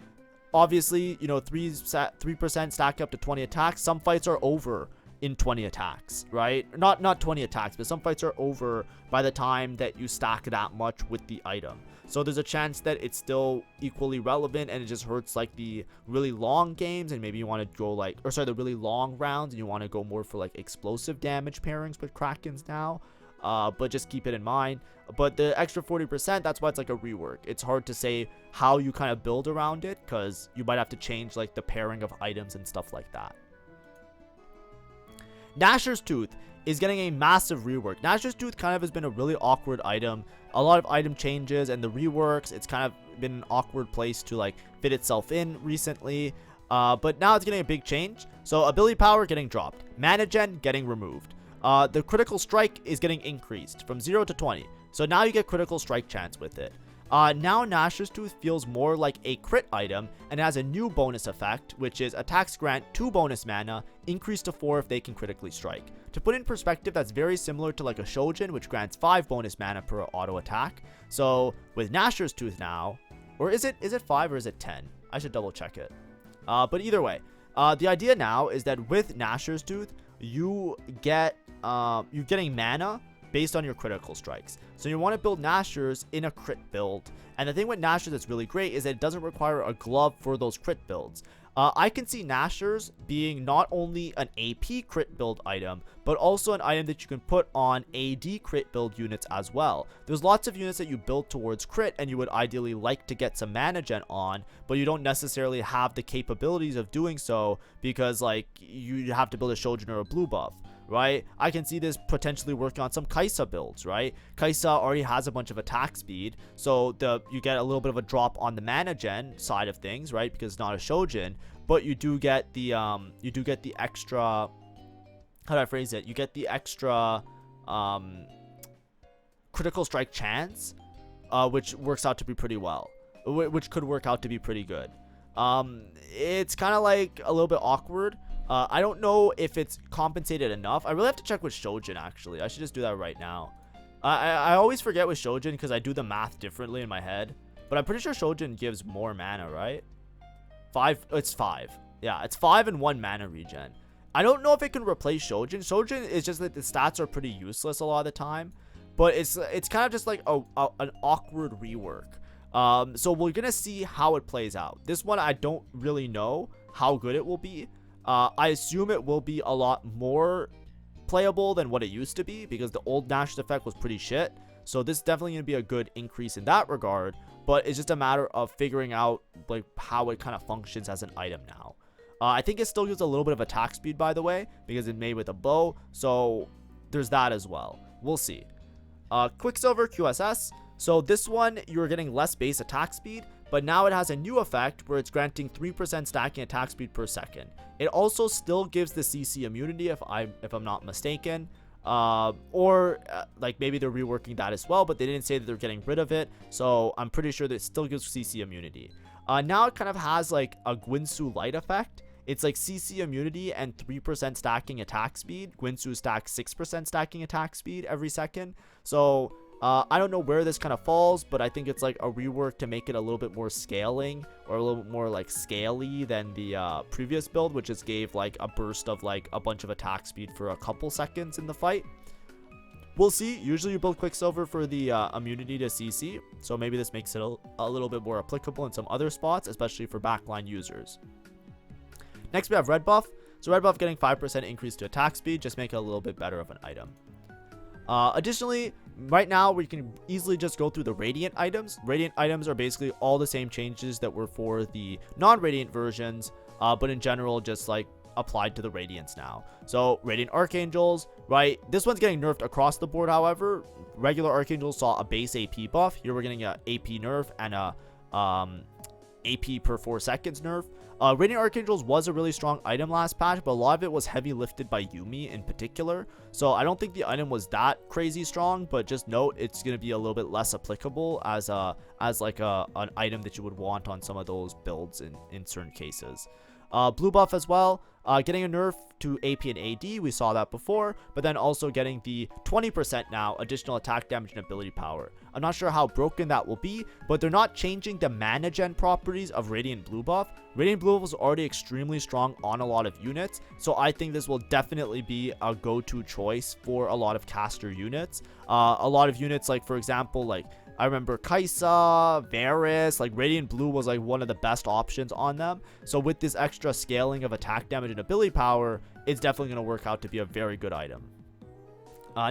obviously, you know, 3% stack up to 20 attacks. Some fights are over in 20 attacks, right? Not 20 attacks, but some fights are over by the time that you stack that much with the item. So there's a chance that it's still equally relevant, and it just hurts like the really long games, and maybe you want to go like, or sorry, the really long rounds, and you want to go more for like explosive damage pairings with Krakens now. but just keep it in mind. But the extra 40%, that's why it's like a rework. It's hard to say how you kind of build around it, because you might have to change like the pairing of items and stuff like that. Gnasher's Tooth is getting a massive rework. Gnasher's Tooth kind of has been a really awkward item. A lot of item changes and the reworks, it's kind of been an awkward place to like fit itself in recently. But now it's getting a big change. So ability power getting dropped, mana gen getting removed. The critical strike is getting increased from 0 to 20. So now you get critical strike chance with it. Now Gnasher's Tooth feels more like a crit item and has a new bonus effect, which is attacks grant 2 bonus mana, increased to 4 if they can critically strike. To put in perspective, that's very similar to like a Shojin, which grants 5 bonus mana per auto attack. So with Gnasher's Tooth now, or is it 5 or is it 10? I should double check it. But either way, the idea now is that with Gnasher's Tooth, you're getting mana based on your critical strikes. So you want to build Gnashers in a crit build. And the thing with Gnashers that's really great is that it doesn't require a glove for those crit builds. I can see Gnashers being not only an AP crit build item, but also an item that you can put on AD crit build units as well. There's lots of units that you build towards crit and you would ideally like to get some mana gen on, but you don't necessarily have the capabilities of doing so because like you have to build a Shojin or a blue buff. Right, I can see this potentially working on some Kaisa builds, right? Kaisa already has a bunch of attack speed, so you get a little bit of a drop on the mana gen side of things, right? Because it's not a Shojin, but you do get the extra, how do I phrase it? You get the extra critical strike chance, which works out to be pretty well, which could work out to be pretty good. It's kind of like a little bit awkward. I don't know if it's compensated enough. I really have to check with Shojin, actually. I should just do that right now. I always forget with Shojin because I do the math differently in my head. But I'm pretty sure Shojin gives more mana, right? 5. It's 5. Yeah, it's 5 and 1 mana regen. I don't know if it can replace Shojin. Shojin is just that the stats are pretty useless a lot of the time. But it's kind of just like an awkward rework. So we're going to see how it plays out. This one, I don't really know how good it will be. I assume it will be a lot more playable than what it used to be because the old Gnasher's effect was pretty shit. So this is definitely going to be a good increase in that regard, but it's just a matter of figuring out like how it kind of functions as an item now. I think it still gives a little bit of attack speed, by the way, because it's made with a bow. So there's that as well. We'll see. Quicksilver QSS. So this one, you're getting less base attack speed, but now it has a new effect where it's granting 3% stacking attack speed per second. It also still gives the CC immunity if I'm not mistaken. Like maybe they're reworking that as well, but they didn't say that they're getting rid of it. So I'm pretty sure that it still gives CC immunity. Now it kind of has like a Guinsoo light effect. It's like CC immunity and 3% stacking attack speed. Guinsoo stacks 6% stacking attack speed every second. So I don't know where this kind of falls, but I think it's like a rework to make it a little bit more scaling or a little bit more like scaly than the previous build, which just gave like a burst of like a bunch of attack speed for a couple seconds in the fight. We'll see. Usually you build Quicksilver for the immunity to CC, so maybe this makes it a little bit more applicable in some other spots, especially for backline users. Next we have Red Buff. So Red Buff getting 5% increase to attack speed, just make it a little bit better of an item. Additionally, right now we can easily just go through the Radiant items. Radiant items are basically all the same changes that were for the non-Radiant versions, but in general just like applied to the Radiants now. So Radiant Archangels, right? This one's getting nerfed across the board, however. Regular Archangels saw a base AP buff. Here we're getting a AP nerf and a AP per 4 seconds nerf. Radiant Archangels was a really strong item last patch, but a lot of it was heavy lifted by Yuumi in particular. So I don't think the item was that crazy strong, but just note it's going to be a little bit less applicable as like an item that you would want on some of those builds in certain cases. Blue buff as well, getting a nerf to AP and AD, we saw that before, but then also getting the 20% now additional attack damage and ability power. I'm not sure how broken that will be, but they're not changing the mana gen properties of Radiant Blue buff. Radiant Blue buff was already extremely strong on a lot of units, so I think this will definitely be a go-to choice for a lot of caster units. A lot of units, like for example, like I remember Kaisa, Varus, like Radiant Blue was like one of the best options on them. So with this extra scaling of attack damage and ability power, it's definitely going to work out to be a very good item.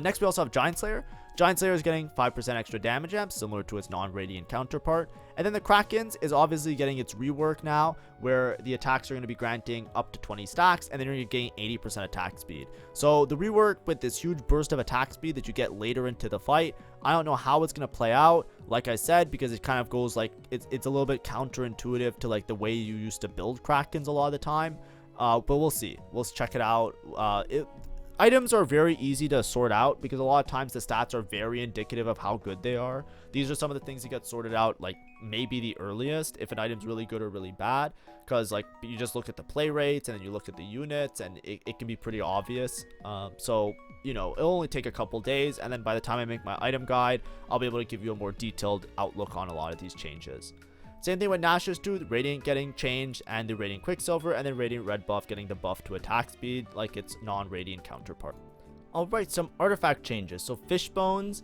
Next, we also have Giant Slayer. Giant Slayer is getting 5% extra damage amp, similar to its non-radiant counterpart. And then the Krakens is obviously getting its rework now, where the attacks are going to be granting up to 20 stacks, and then you're getting 80% attack speed. So the rework with this huge burst of attack speed that you get later into the fight, I don't know how it's going to play out, like I said, because it kind of goes like, it's a little bit counterintuitive to like the way you used to build Krakens a lot of the time. But we'll see. We'll check it out. Items are very easy to sort out because a lot of times the stats are very indicative of how good they are. These are some of the things that get sorted out like maybe the earliest if an item's really good or really bad, because like you just look at the play rates and then you look at the units and it can be pretty obvious. So you know, it'll only take a couple days, and then by the time I make my item guide, I'll be able to give you a more detailed outlook on a lot of these changes. Same thing with Nash's too, the Radiant getting changed, and the Radiant Quicksilver, and then Radiant Red buff getting the buff to attack speed like its non-Radiant counterpart. Alright, some artifact changes. So Fishbones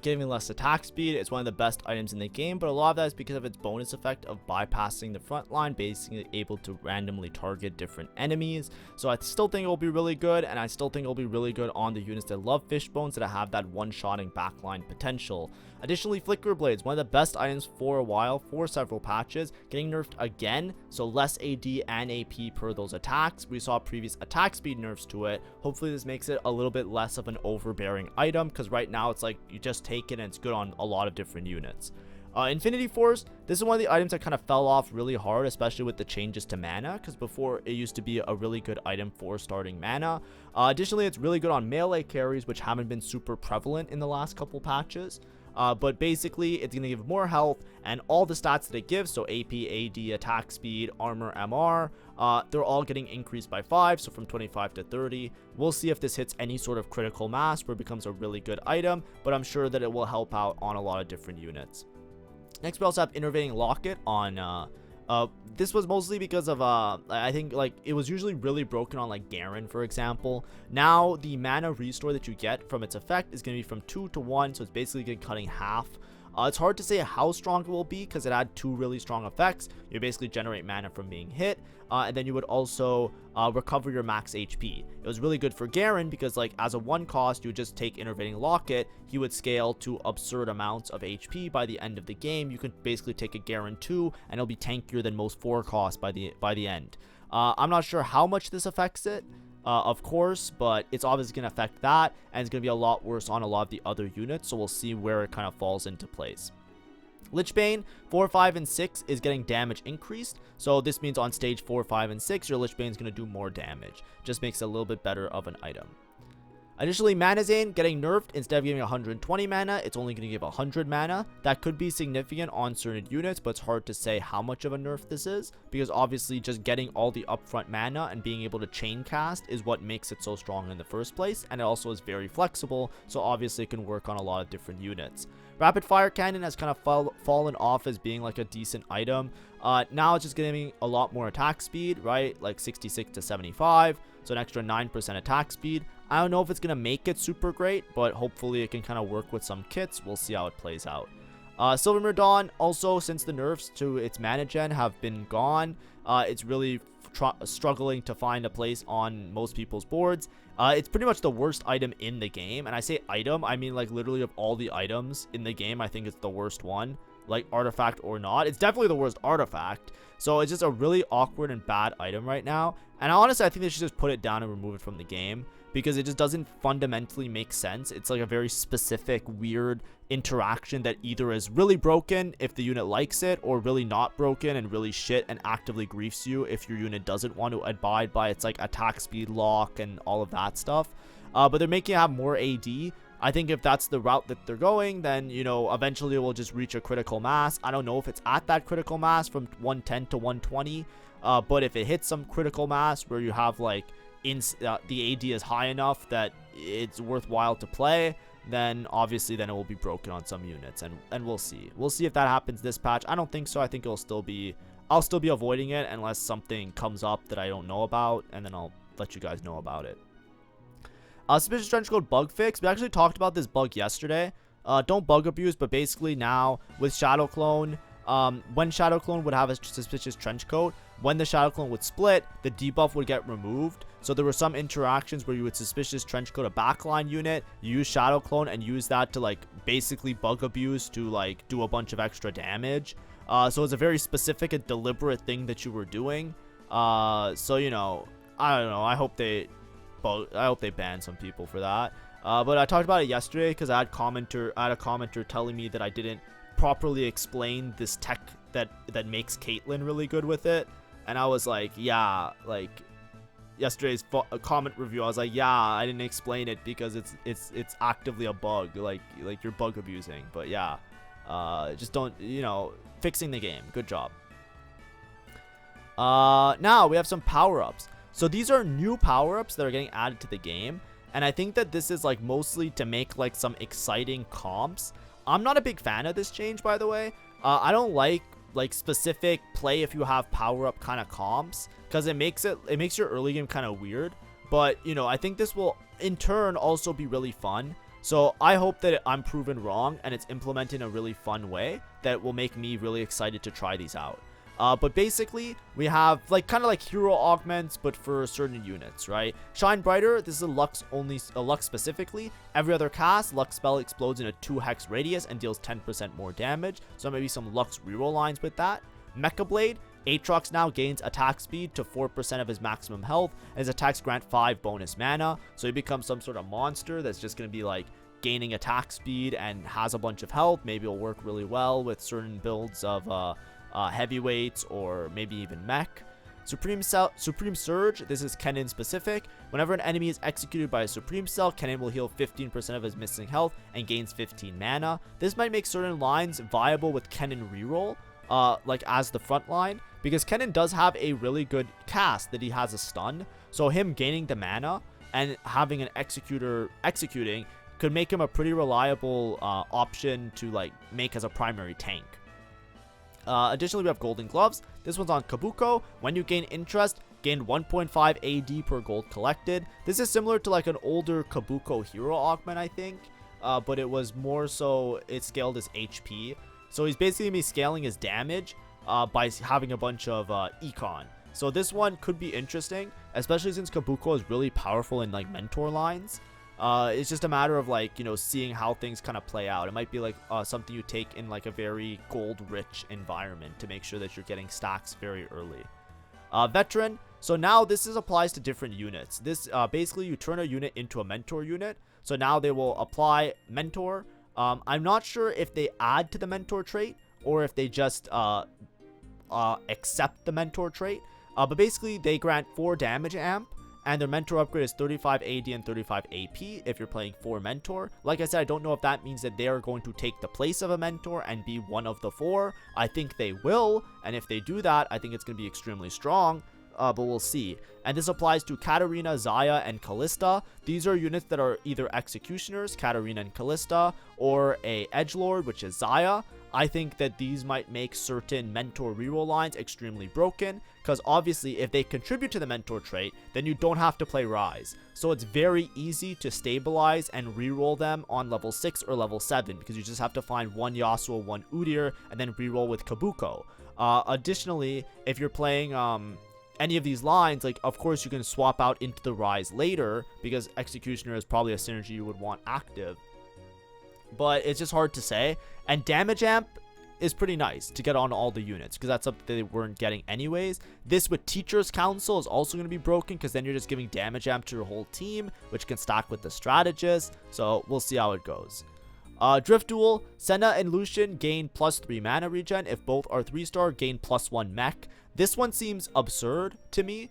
giving less attack speed. It's one of the best items in the game, but a lot of that is because of its bonus effect of bypassing the front line, basically able to randomly target different enemies. So I still think it will be really good, and I still think it will be really good on the units that love Fishbones that have that one-shotting backline potential. Additionally, Flicker Blades, one of the best items for a while, for several patches, getting nerfed again, so less AD and AP per those attacks. We saw previous attack speed nerfs to it. Hopefully this makes it a little bit less of an overbearing item, because right now it's like you just take it and it's good on a lot of different units. Infinity Force, this is one of the items that kind of fell off really hard, especially with the changes to mana, because before it used to be a really good item for starting mana. Additionally, it's really good on melee carries, which haven't been super prevalent in the last couple patches. But basically, it's going to give more health, and all the stats that it gives, so AP, AD, attack speed, armor, MR, they're all getting increased by 5, so from 25 to 30. We'll see if this hits any sort of critical mass where it becomes a really good item, but I'm sure that it will help out on a lot of different units. Next, we also have Innervating Locket on... this was mostly because of, I think, like, it was usually really broken on, like, Garen, for example. Now, the mana restore that you get from its effect is going to be from 2 to 1, so it's basically getting cutting half. It's hard to say how strong it will be because it had 2 really strong effects. You basically generate mana from being hit, and then you would also recover your max HP. It was really good for Garen because, like, as a 1 cost, you would just take Innervating Locket. He would scale to absurd amounts of HP by the end of the game. You could basically take a Garen 2, and it'll be tankier than most 4 costs by the end. I'm not sure how much this affects it. Of course, but it's obviously going to affect that, and it's going to be a lot worse on a lot of the other units, so we'll see where it kind of falls into place. Lichbane 4, 5, and 6 is getting damage increased, so this means on stage 4, 5, and 6, your Lichbane is going to do more damage. Just makes it a little bit better of an item. Additionally, Manazane getting nerfed. Instead of giving 120 mana, it's only going to give 100 mana. That could be significant on certain units, but it's hard to say how much of a nerf this is, because obviously just getting all the upfront mana and being able to chain cast is what makes it so strong in the first place, and it also is very flexible, so obviously it can work on a lot of different units. Rapid Fire Cannon has kind of fallen off as being like a decent item. Now it's just giving a lot more attack speed, right? Like 66 to 75, so an extra 9% attack speed. I don't know if it's going to make it super great, but hopefully it can kind of work with some kits. We'll see how it plays out. Silvermere Dawn, also, since the nerfs to its mana gen have been gone, it's really struggling to find a place on most people's boards. It's pretty much the worst item in the game, and I say item, I mean like literally of all the items in the game, I think it's the worst one, like artifact or not. It's definitely the worst artifact, so it's just a really awkward and bad item right now, and honestly I think they should just put it down and remove it from the game, because it just doesn't fundamentally make sense. It's like a very specific, weird interaction that either is really broken if the unit likes it, or really not broken and really shit and actively griefs you if your unit doesn't want to abide by its like attack speed lock and all of that stuff. But they're making it have more AD. I think if that's the route that they're going, then, you know, eventually it will just reach a critical mass. I don't know if it's at that critical mass from 110 to 120, but if it hits some critical mass where you have like the AD is high enough that it's worthwhile to play, then obviously then it will be broken on some units, and we'll see if that happens this patch. I don't think so. I think I'll still be avoiding it unless something comes up that I don't know about, and then I'll let you guys know about it. Suspicious Trenchcoat bug fix. We actually talked about this bug yesterday. Don't bug abuse, but basically now with Shadow Clone, when Shadow Clone would have a Suspicious Trenchcoat, when the Shadow Clone would split, the debuff would get removed. So there were some interactions where you would suspicious trench coat a backline unit, you use shadow clone and use that to like basically bug abuse to like do a bunch of extra damage. So it's a very specific and deliberate thing that you were doing. So you know, I don't know. I hope they ban some people for that. But I talked about it yesterday because I had a commenter telling me that I didn't properly explain this tech that makes Caitlyn really good with it, and I was like, yeah, like yesterday's comment review, I was like, yeah, I didn't explain it because it's actively a bug, like you're bug abusing. But yeah, just don't, you know, fixing the game. Good job. Now we have some power-ups. So these are new power-ups that are getting added to the game, and I think that this is like mostly to make like some exciting comps. I'm not a big fan of this change, by the way. I don't like specific play if you have power-up kind of comps, because it makes your early game kind of weird. But you know, I think this will in turn also be really fun. So I hope that I'm proven wrong and it's implemented in a really fun way that will make me really excited to try these out. But basically, we have like kind of like hero augments, but for certain units, right? Shine Brighter, this is a Lux specifically. Every other cast, Lux spell explodes in a 2 hex radius and deals 10% more damage. So maybe some Lux reroll lines with that. Mecha Blade, Aatrox now gains attack speed to 4% of his maximum health, and his attacks grant 5 bonus mana. So he becomes some sort of monster that's just going to be like gaining attack speed and has a bunch of health. Maybe it'll work really well with certain builds of heavyweights or maybe even mech. Supreme Surge, this is Kennen specific. Whenever an enemy is executed by a Supreme Cell, Kennen will heal 15% of his missing health and gains 15 mana. This might make certain lines viable with Kennen reroll, like as the front line, because Kennen does have a really good cast that he has a stun. So him gaining the mana and having an executor executing could make him a pretty reliable option to like make as a primary tank. Additionally, we have Golden Gloves. This one's on Kabuko. When you gain interest, gain 1.5 AD per gold collected. This is similar to like an older Kabuko hero augment, I think, but it was more so it scaled his HP. So he's basically going to be scaling his damage by having a bunch of econ. So this one could be interesting, especially since Kabuko is really powerful in like mentor lines. It's just a matter of like, you know, seeing how things kind of play out. It might be like something you take in like a very gold rich environment to make sure that you're getting stacks very early. Veteran, so now this applies to different units. This basically you turn a unit into a mentor unit, so now they will apply mentor. I'm not sure if they add to the mentor trait or if they just accept the mentor trait, but basically they grant 4 damage amp. And their mentor upgrade is 35 AD and 35 AP if you're playing 4 mentor. Like I said, I don't know if that means that they are going to take the place of a mentor and be one of the 4. I think they will. And if they do that, I think it's going to be extremely strong. But we'll see. And this applies to Katarina, Xayah, and Kalista. These are units that are either executioners, Katarina and Kalista, or a edgelord, which is Xayah. I think that these might make certain mentor reroll lines extremely broken, because obviously if they contribute to the mentor trait, then you don't have to play Rise. So it's very easy to stabilize and reroll them on level 6 or level 7, because you just have to find 1 Yasuo, 1 Udyr, and then reroll with Kabuko. Additionally, if you're playing any of these lines, like of course you can swap out into the Rise later, because Executioner is probably a synergy you would want active. But it's just hard to say. And damage amp is pretty nice to get on all the units, because that's something they weren't getting anyways. This with Teacher's Council is also going to be broken, because then you're just giving damage amp to your whole team, which can stack with the strategist. So we'll see how it goes. Drift Duel, Senna and Lucian gain +3 mana regen. If both are 3-star, gain +1 mech. This one seems absurd to me,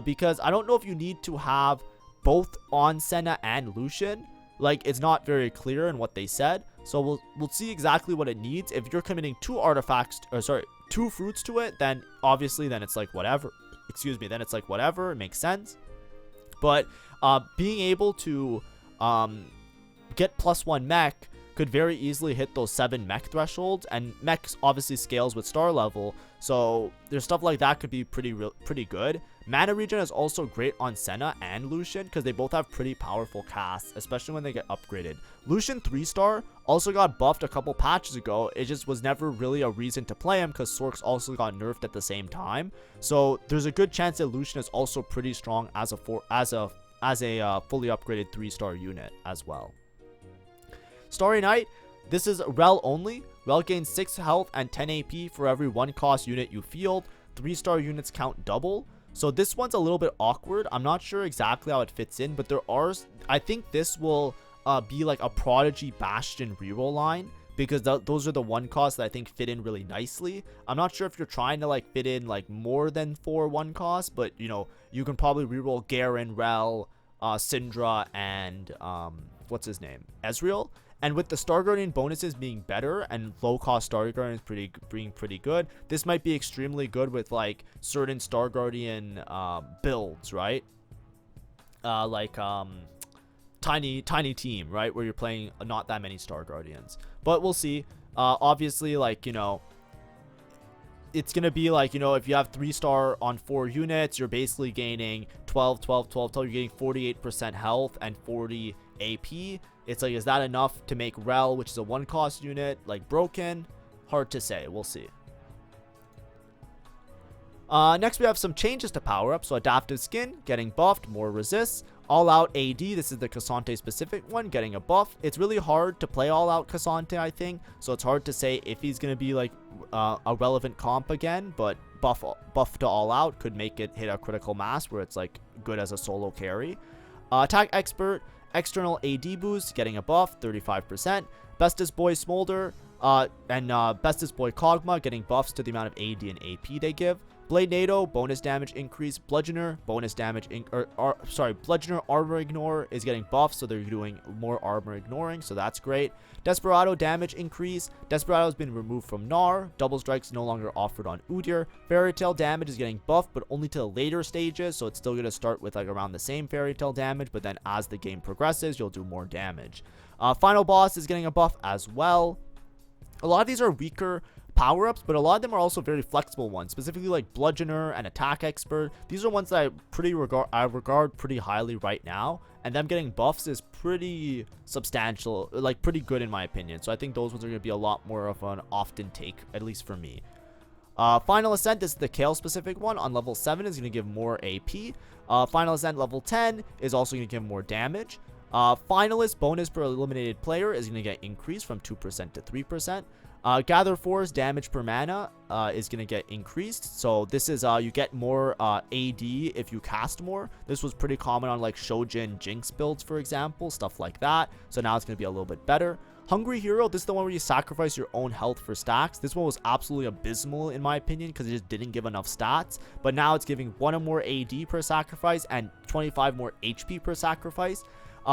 because I don't know if you need to have both on Senna and Lucian. Like, it's not very clear in what they said. So we'll see exactly what it needs. If you're committing 2 artifacts, or sorry, 2 fruits to it, then obviously then it's like whatever. Excuse me, then it's like whatever. It makes sense. But being able to get +1 mech could very easily hit those 7 mech thresholds, and mech obviously scales with star level, so there's stuff like that could be pretty good. Mana Regen is also great on Senna and Lucian because they both have pretty powerful casts, especially when they get upgraded. Lucian 3-star also got buffed a couple patches ago. It just was never really a reason to play him because Sorks also got nerfed at the same time. So there's a good chance that Lucian is also pretty strong as a fully upgraded 3-star unit as well. Starry Night, this is Rel only. Rel gains 6 health and 10 AP for every 1 cost unit you field. 3-star units count double. So this one's a little bit awkward. I'm not sure exactly how it fits in, but I think this will be like a Prodigy Bastion reroll line, because those are the 1 costs that I think fit in really nicely. I'm not sure if you're trying to like fit in like more than 4 1 costs, but you know, you can probably reroll Garen, Rel, Syndra, and what's his name, Ezreal. And with the Star Guardian bonuses being better and low cost Star Guardians being pretty good, this might be extremely good with like certain Star Guardian builds, right? Tiny team, right, where you're playing not that many Star Guardians. But we'll see. Obviously, like, you know, it's gonna be like, you know, if you have 3-star on 4 units, you're basically gaining 12, you're getting 48% health and 40 AP. It's like, is that enough to make Rel, which is a 1 cost unit, like broken? Hard to say. We'll see. Next we have some changes to power up. So adaptive skin getting buffed, more resists. All out AD, this is the Cassante specific one, getting a buff. It's really hard to play all out Cassante, I think, so it's hard to say if he's gonna be like a relevant comp again, but buff to all out could make it hit a critical mass where it's like good as a solo carry. Attack expert, external AD boost, getting a buff, 35%. Bestest boy Smolder and Bestest boy Kog'Maw getting buffs to the amount of AD and AP they give. Blade NATO, bonus damage increase. Bludgeoner, bonus damage Bludgeoner armor ignore is getting buffed, so they're doing more armor ignoring, so that's great. Desperado damage increase. Desperado has been removed from Gnar. Double strikes no longer offered on Udyr. Fairy Tail damage is getting buffed, but only to the later stages, so it's still going to start with like around the same Fairy Tail damage, but then as the game progresses, you'll do more damage. Final boss is getting a buff as well. A lot of these are weaker power-ups, but a lot of them are also very flexible ones, specifically like Bludgeoner and Attack Expert. These are ones that I regard pretty highly right now, and them getting buffs is pretty substantial, like pretty good in my opinion. So I think those ones are going to be a lot more of an often take, at least for me. Final Ascent, this is the Kale specific one. On level 7 is going to give more AP. Final Ascent level 10 is also going to give more damage. Finalist bonus per eliminated player is going to get increased from 2% to 3%. Gather Force damage per mana is going to get increased. So this is you get more AD if you cast more. This was pretty common on like Shojin Jinx builds, for example, stuff like that. So now it's going to be a little bit better. Hungry Hero, this is the one where you sacrifice your own health for stacks. This one was absolutely abysmal in my opinion because it just didn't give enough stats. But now it's giving 1 or more AD per sacrifice and 25 more HP per sacrifice.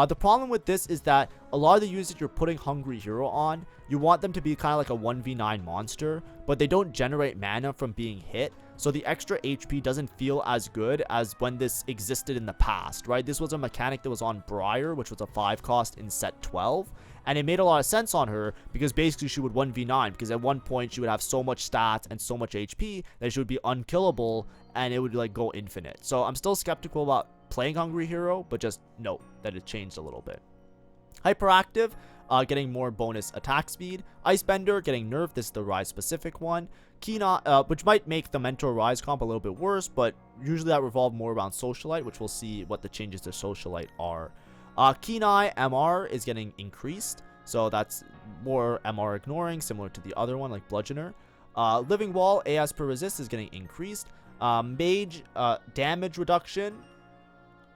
The problem with this is that a lot of the units that you're putting Hungry Hero on, you want them to be kind of like a 1v9 monster, but they don't generate mana from being hit, so the extra HP doesn't feel as good as when this existed in the past, right? This was a mechanic that was on Briar, which was a 5 cost in set 12, and it made a lot of sense on her because basically she would 1v9, because at one point she would have so much stats and so much HP that she would be unkillable and it would like go infinite. So I'm still skeptical about playing Hungry Hero, but just note that it changed a little bit. Hyperactive, getting more bonus attack speed. Icebender getting nerfed. This is the Rise specific one. Keenan, which might make the Mentor Rise comp a little bit worse, but usually that revolved more around Socialite, which we'll see what the changes to Socialite are. Kenai MR is getting increased, so that's more MR ignoring, similar to the other one like Bludgeoner. Living Wall AS per resist is getting increased. Mage damage reduction.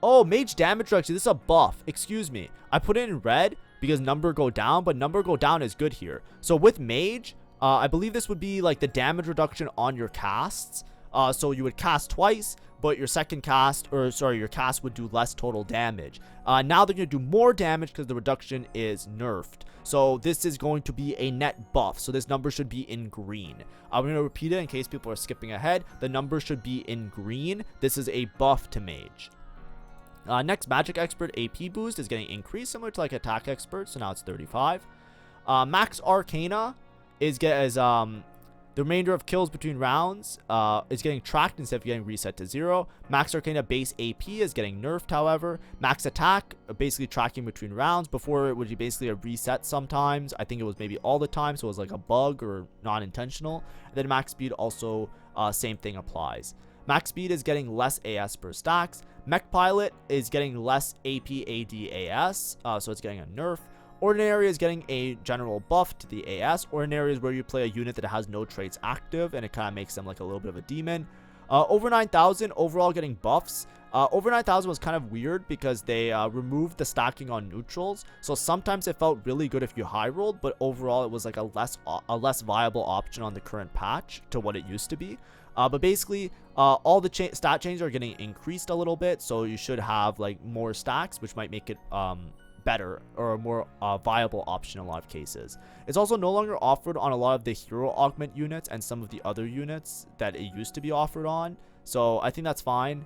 Oh, Mage damage reduction. This is a buff. Excuse me. I put it in red because number go down, but number go down is good here. So with Mage, I believe this would be like the damage reduction on your casts. So you would cast twice, but your your cast would do less total damage. Now they're going to do more damage because the reduction is nerfed. So this is going to be a net buff. So this number should be in green. I'm going to repeat it in case people are skipping ahead. The number should be in green. This is a buff to Mage. Next, Magic Expert AP boost is getting increased, similar to like Attack Expert, so now it's 35. Max Arcana is The remainder of kills between rounds is getting tracked instead of getting reset to 0. Max Arcana base AP is getting nerfed, however. Max attack, basically tracking between rounds. Before, it would be basically a reset sometimes. I think it was maybe all the time, so it was like a bug or non-intentional. And then max speed also, same thing applies. Max speed is getting less AS per stacks. Mech Pilot is getting less AP AD AS, so it's getting a nerf. Ordinary is getting a general buff to the AS. Ordinary is where you play a unit that has no traits active, and it kind of makes them like a little bit of a demon. Over 9,000, overall getting buffs. Over 9,000 was kind of weird because they removed the stacking on neutrals. So sometimes it felt really good if you high rolled, but overall it was like a less viable option on the current patch to what it used to be. But basically, all the stat changes are getting increased a little bit, so you should have like more stacks, which might make it better or a more viable option in a lot of cases. It's also no longer offered on a lot of the hero augment units and some of the other units that it used to be offered on. So I think that's fine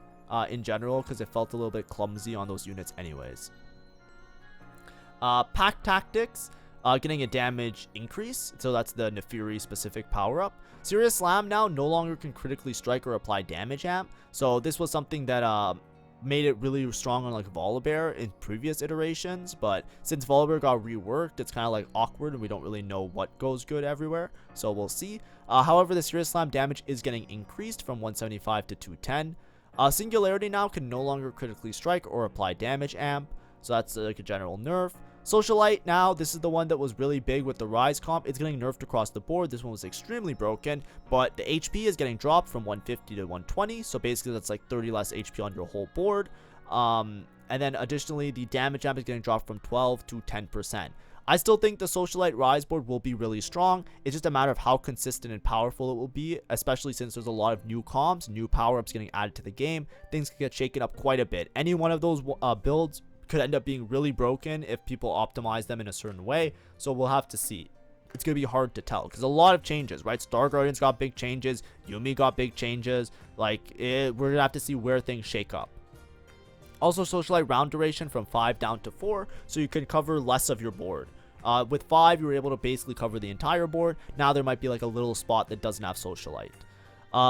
in general, because it felt a little bit clumsy on those units anyways. Pack tactics, getting a damage increase, so that's the Nefiri specific power up. Serious Slam now no longer can critically strike or apply damage amp, so this was something that made it really strong on like Volibear in previous iterations, but since Volibear got reworked, it's kind of like awkward and we don't really know what goes good everywhere, so we'll see. However, the Serious Slam damage is getting increased from 175 to 210. Singularity now can no longer critically strike or apply damage amp, so that's like a general nerf. Socialite now, this is the one that was really big with the Rise comp. It's getting nerfed across the board. This one was extremely broken, but the HP is getting dropped from 150 to 120, so basically that's like 30 less HP on your whole board. And then additionally, the damage amp is getting dropped from 12 to 10%. I still think the Socialite Rise board will be really strong. It's just a matter of how consistent and powerful it will be, especially since there's a lot of new comps, new power-ups getting added to the game. Things can get shaken up quite a bit. Any one of those builds could end up being really broken if people optimize them in a certain way, so we'll have to see. It's going to be hard to tell because a lot of changes, right? Star Guardians got big changes, Yumi got big changes, like we're going to have to see where things shake up. Also, Socialite round duration from 5 down to 4, so you can cover less of your board. With 5, you were able to basically cover the entire board. Now there might be like a little spot that doesn't have Socialite.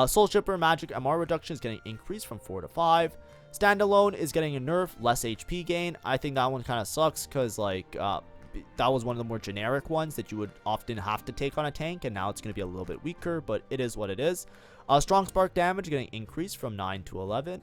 Soul Shipper Magic MR reduction is getting increased from 4 to 5. Standalone is getting a nerf, less HP gain. I think that one kind of sucks because like that was one of the more generic ones that you would often have to take on a tank, and now it's going to be a little bit weaker, but it is what it is. Strong Spark damage getting increased from 9 to 11.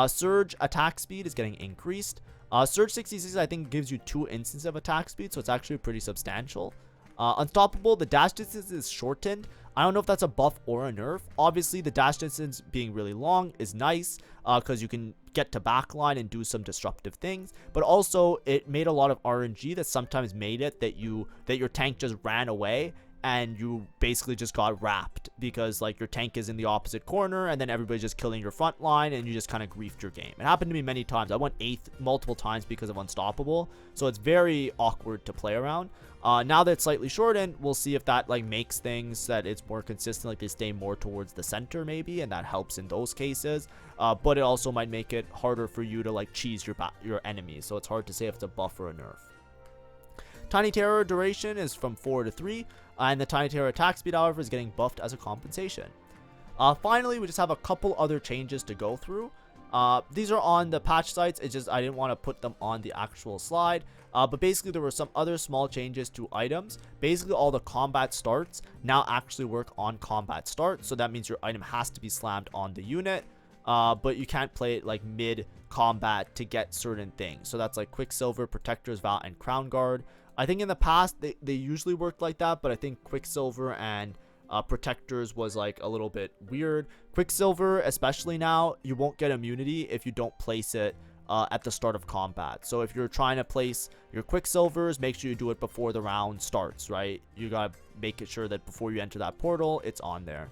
Surge attack speed is getting increased. Surge 66 I think gives you 2 instances of attack speed, so it's actually pretty substantial. Unstoppable, the dash distance is shortened. I don't know if that's a buff or a nerf. Obviously, the dash distance being really long is nice because you can get to backline and do some disruptive things. But also, it made a lot of RNG that sometimes made it that your tank just ran away and you basically just got wrapped because like your tank is in the opposite corner and then everybody's just killing your front line and you just kind of griefed your game. It happened to me many times. I went 8th multiple times because of Unstoppable, so it's very awkward to play around. Now that it's slightly shortened, we'll see if that like makes things that it's more consistent, like they stay more towards the center maybe, and that helps in those cases. But it also might make it harder for you to like cheese your enemies, so it's hard to say if it's a buff or a nerf. Tiny Terror duration is from 4 to 3, and the Tiny Terror attack speed, however, is getting buffed as a compensation. Finally, we just have a couple other changes to go through. These are on the patch sites. It's just I didn't want to put them on the actual slide. But basically, there were some other small changes to items. Basically, all the combat starts now actually work on combat start, so that means your item has to be slammed on the unit. But you can't play it like mid combat to get certain things. So that's like Quicksilver, Protector's Vow, and Crown Guard. I think in the past they usually worked like that, but I think Quicksilver and Protectors was like a little bit weird. Quicksilver, especially now, you won't get immunity if you don't place it at the start of combat. So if you're trying to place your Quicksilvers, make sure you do it before the round starts, right? You gotta make it sure that before you enter that portal, it's on there.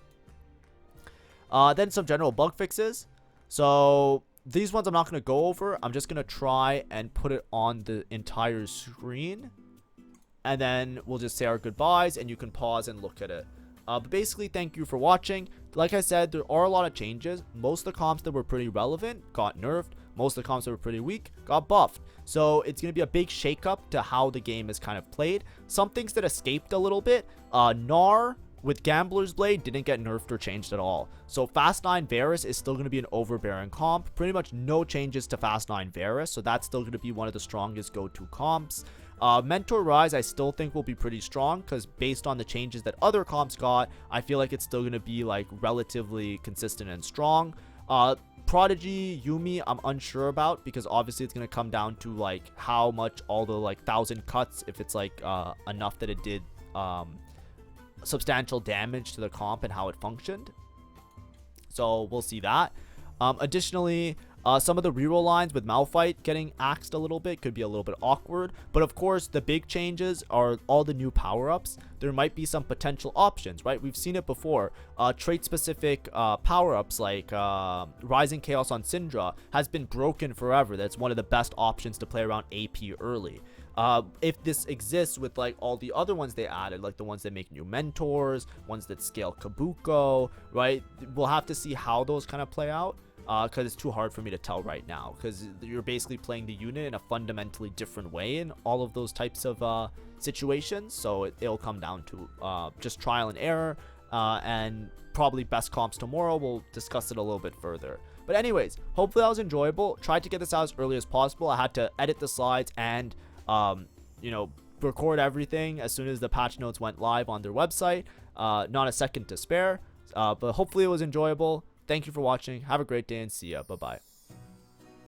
Then some general bug fixes. So these ones I'm not going to go over. I'm just going to try and put it on the entire screen. And then we'll just say our goodbyes and you can pause and look at it. But basically, thank you for watching. Like I said, there are a lot of changes. Most of the comps that were pretty relevant got nerfed. Most of the comps that were pretty weak got buffed. So it's going to be a big shakeup to how the game is kind of played. Some things that escaped a little bit. Gnar with Gambler's Blade didn't get nerfed or changed at all. So Fast 9 Varus is still going to be an overbearing comp. Pretty much no changes to Fast 9 Varus, so that's still going to be one of the strongest go-to comps. Mentor Rise I still think will be pretty strong, because based on the changes that other comps got, I feel like it's still going to be like relatively consistent and strong. Prodigy Yumi I'm unsure about, because obviously it's going to come down to like how much all the like 1000 cuts, if it's like enough that it did substantial damage to the comp and how it functioned. So we'll see that. Additionally, some of the reroll lines with Malphite getting axed a little bit could be a little bit awkward. But of course, the big changes are all the new power-ups. There might be some potential options, right? We've seen it before. Trait-specific power-ups like Rising Chaos on Syndra has been broken forever. That's one of the best options to play around AP early. If this exists with like all the other ones they added, like the ones that make new mentors, ones that scale Kabuko, right? We'll have to see how those kind of play out, because it's too hard for me to tell right now, because you're basically playing the unit in a fundamentally different way in all of those types of situations. So it'll come down to just trial and error, and probably best comps tomorrow. We'll discuss it a little bit further. But anyways, hopefully that was enjoyable. Tried to get this out as early as possible. I had to edit the slides and you know, record everything as soon as the patch notes went live on their website. Not a second to spare, but hopefully it was enjoyable. Thank you for watching. Have a great day and see ya. Bye bye.